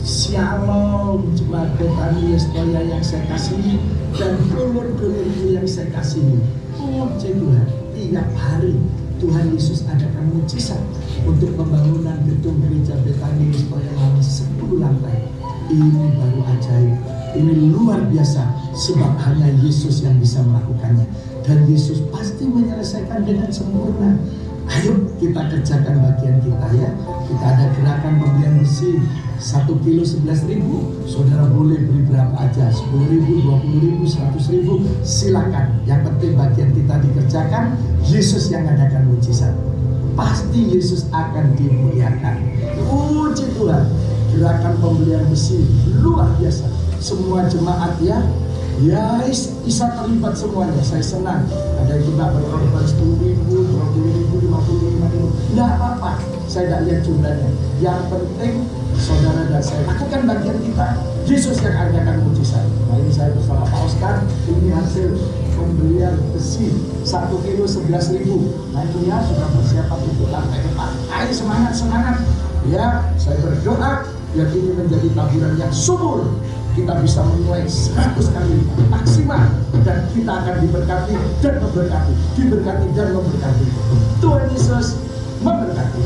Shalom Jemaat Betani Stoya yang saya kasihi dan dulur-dulurku yang saya kasihi. Puji Tuhan, tiap hari Tuhan Yesus adakan mujizat untuk pembangunan gedung gereja Betani Stoya Lama 10 lantai. Ini baru ajaib, ini luar biasa, sebab hanya Yesus yang bisa melakukannya. Dan Yesus pasti menyelesaikan dengan sempurna. Ayo kita kerjakan bagian kita ya. Kita ada gerakan pembelian besi 1 kilo 11.000. Saudara boleh beli berapa aja, 10.000, 20.000, 100.000, silakan. Yang penting bagian kita dikerjakan. Yesus yang adakan mujizat. Pasti Yesus akan dimuliakan. Puji Tuhan. Gerakan pembelian besi luar biasa. Semua jemaat ya bisa terlibat semuanya. Saya senang. Ada yang tidak berkorban 10.000, 20.000, 55.000. Tidak apa-apa. Saya tidak lihat jumlahnya. Yang penting saudara dan saya lakukan bagian kita. Yesus yang adakan mujizat. Nah ini saya bersama Pak Oscar. Ini hasil pembelian besi 1 kilo 11.000. Nah itu ya sudah persiapan untuk lantai depan. Ayo semangat. Ya saya berdoa biar ini menjadi taburan yang subur. Kita bisa menuai 100 kali maksimal dan kita akan diberkati dan memberkati, diberkati dan memberkati. Tuhan Yesus memberkati.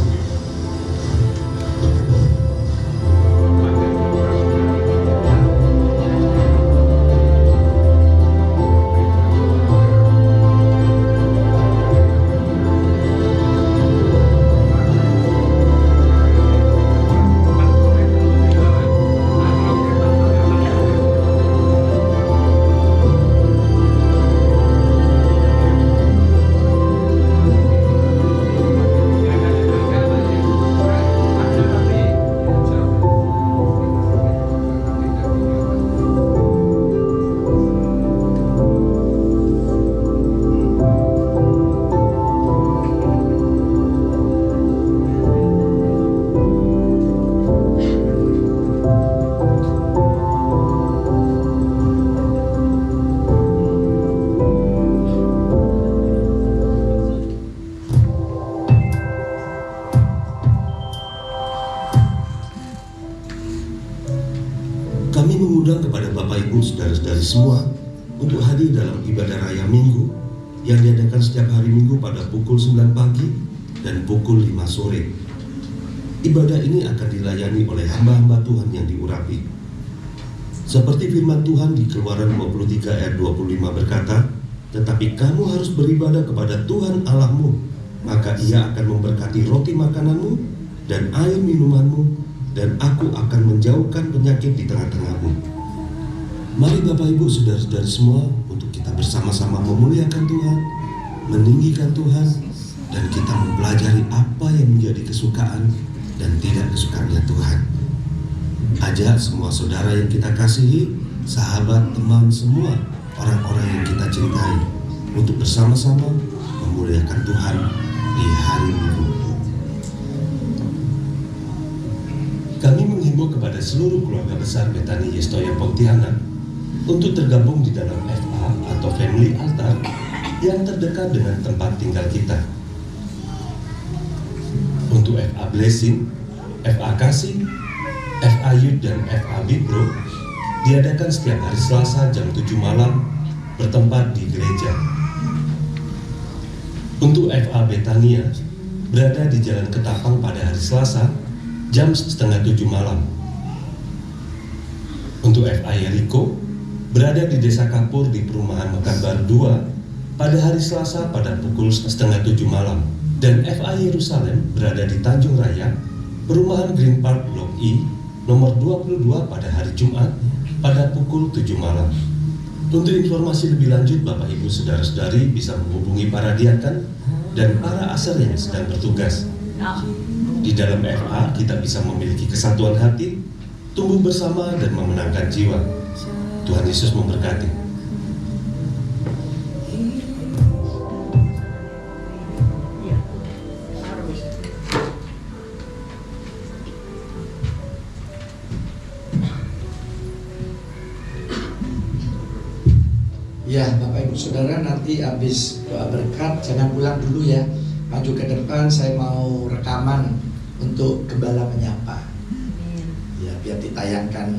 Kami mengundang kepada Bapak Ibu saudara-saudari semua untuk hadir dalam ibadah raya Minggu yang diadakan setiap hari Minggu pada pukul 9 pagi dan pukul 5 sore. Ibadah ini akan dilayani oleh hamba-hamba Tuhan yang diurapi. Seperti firman Tuhan di Keluaran 23 ayat 25 berkata, "Tetapi kamu harus beribadah kepada Tuhan Allahmu, maka Ia akan memberkati roti makananmu dan air minumanmu, dan aku akan menjauhkan penyakit di tengah-tengahmu." Mari Bapak Ibu saudara-saudari semua untuk kita bersama-sama memuliakan Tuhan, meninggikan Tuhan, dan kita mempelajari apa yang menjadi kesukaan dan tidak kesukaannya Tuhan. Ajak semua saudara yang kita kasihi, sahabat, teman, semua orang-orang yang kita cintai untuk bersama-sama memuliakan Tuhan di hari Minggu. Kami menghimbau kepada seluruh keluarga besar Betani Stoya Pontianak untuk tergabung di dalam FA atau Family Altar yang terdekat dengan tempat tinggal kita. Untuk FA Blessing, FA Kasih, FA Youth dan FA Bipro diadakan setiap hari Selasa jam 7 malam bertempat di gereja. Untuk FA Betania berada di Jalan Ketapang pada hari Selasa jam 6:30 malam. Untuk FA Yeriko berada di Desa Kapur di Perumahan Mekar 2 pada hari Selasa pada pukul 6:30 malam. Dan FA Yerusalem berada di Tanjung Raya, Perumahan Green Park Blok I, nomor 22 pada hari Jumat pada pukul 7 malam. Untuk informasi lebih lanjut, Bapak Ibu Saudara-saudari bisa menghubungi para diaken dan para aser yang sedang bertugas. Di dalam FA kita bisa memiliki kesatuan hati, tumbuh bersama dan memenangkan jiwa. Tuhan Yesus memberkati. Ya, Bapak Ibu Saudara, nanti habis doa berkat jangan pulang dulu ya. Maju ke depan, saya mau rekaman untuk Gembala Menyapa. Ya, biar ditayangkan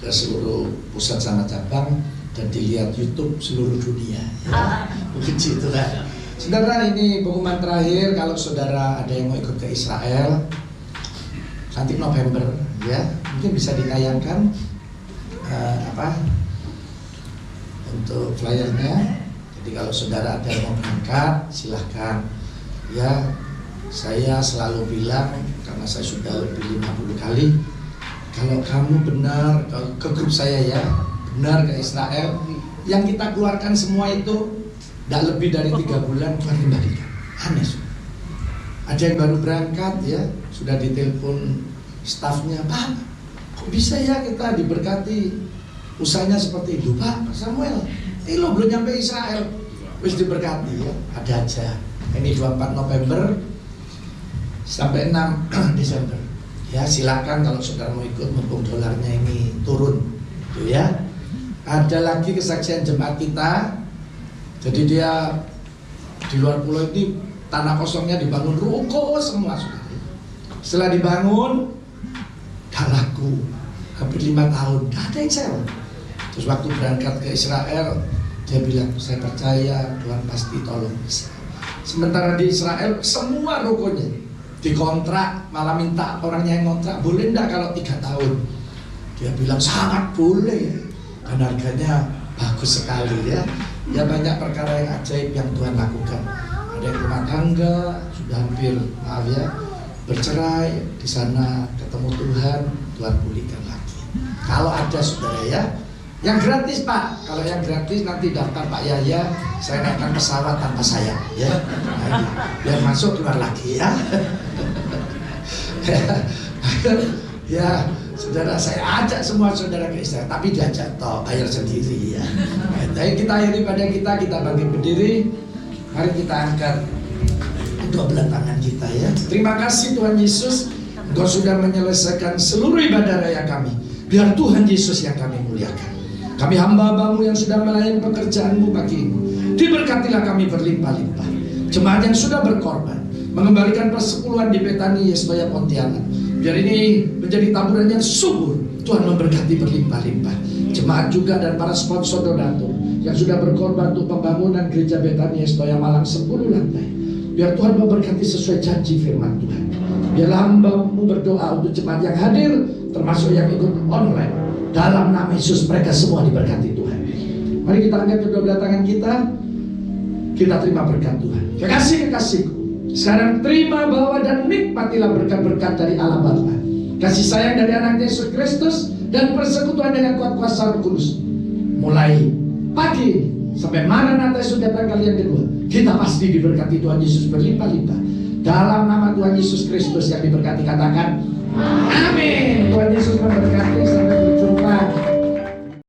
ke seluruh pusat sama cabang dan dilihat YouTube seluruh dunia. Ya, begitu lah. Saudara, ini pengumuman terakhir, kalau saudara ada yang mau ikut ke Israel nanti November, ya mungkin bisa ditayangkan untuk flyernya. Jadi kalau saudara ada yang mau berangkat, silahkan. Ya, saya selalu bilang, karena saya sudah lebih 50 kali, kalau kamu benar ke grup saya ya, benar ke Israel, yang kita keluarkan semua itu tidak lebih dari 3 bulan Tuhan kembalikan. Aneh. Ada yang baru berangkat ya, sudah ditelepon stafnya, Pak, kok bisa ya kita diberkati usahanya seperti itu, Pak Samuel, lo belum nyampe Israel, wis diberkati ya, ada aja. Ini 24 November sampai 6 Desember. Ya silakan kalau saudara mau ikut, mumpung dolarnya ini turun, tuh ya. Ada lagi kesaksian jemaat kita. Jadi dia di luar pulau ini tanah kosongnya dibangun ruko semua. Setelah dibangun, gak laku, hampir 5 tahun, gak ada yang sewa. Terus waktu berangkat ke Israel, dia bilang, saya percaya Tuhan pasti tolong bisa. Sementara di Israel, semua rukonya dikontrak, malah minta orangnya yang kontrak, boleh enggak kalau 3 tahun? Dia bilang sangat boleh, dan harganya bagus sekali ya. Ya banyak perkara yang ajaib yang Tuhan lakukan. Ada yang rumah tangga sudah hampir bercerai, di sana ketemu Tuhan, Tuhan pulihkan lagi. Kalau ada saudara ya, yang gratis Pak. Kalau yang gratis nanti daftar Pak Yaya, saya naikkan pesawat tanpa sayap ya. Nah, biar masuk keluar lagi ya. Ya, saudara, saya ajak semua saudara ke Israel, tapi diajak toh, bayar sendiri ya. Jadi kita akhiri pada kita bangkit berdiri. Mari kita angkat kedua belah tangan kita ya. Terima kasih Tuhan Yesus, Engkau sudah menyelesaikan seluruh ibadah raya kami. Biar Tuhan Yesus yang kami muliakan. Kami hamba-Hambamu yang sudah melayani pekerjaan-Mu pagi ini, diberkatilah kami berlimpah-limpah. Jemaat yang sudah berkorban, mengembalikan persepuluhan di Betani Yesbaya Pontianak, biar ini menjadi taburan yang subur. Tuhan memberkati berlimpah-limpah. Jemaat juga dan para sponsor donatur yang sudah berkorban untuk pembangunan gereja Betani Yesbaya Malang 10 lantai, biar Tuhan memberkati sesuai janji firman Tuhan. Biarlah hamba-Mu berdoa untuk jemaat yang hadir, termasuk yang ikut online. Dalam nama Yesus mereka semua diberkati Tuhan. Mari kita angkat kedua belah tangan kita. Kita terima berkat Tuhan. Kekasih-kekasihku, sekarang terima, bawa dan nikmatilah berkat-berkat dari Allah Bapa, kasih sayang dari anak Yesus Kristus, dan persekutuan dengan kuat kuasa Roh Kudus. Mulai pagi sampai Maranatha Yesus datang kali yang kedua, kita pasti diberkati Tuhan Yesus berlimpah-limpah. Dalam nama Tuhan Yesus Kristus yang diberkati, katakan amin. Tuhan Yesus memberkati. Sampai berjumpa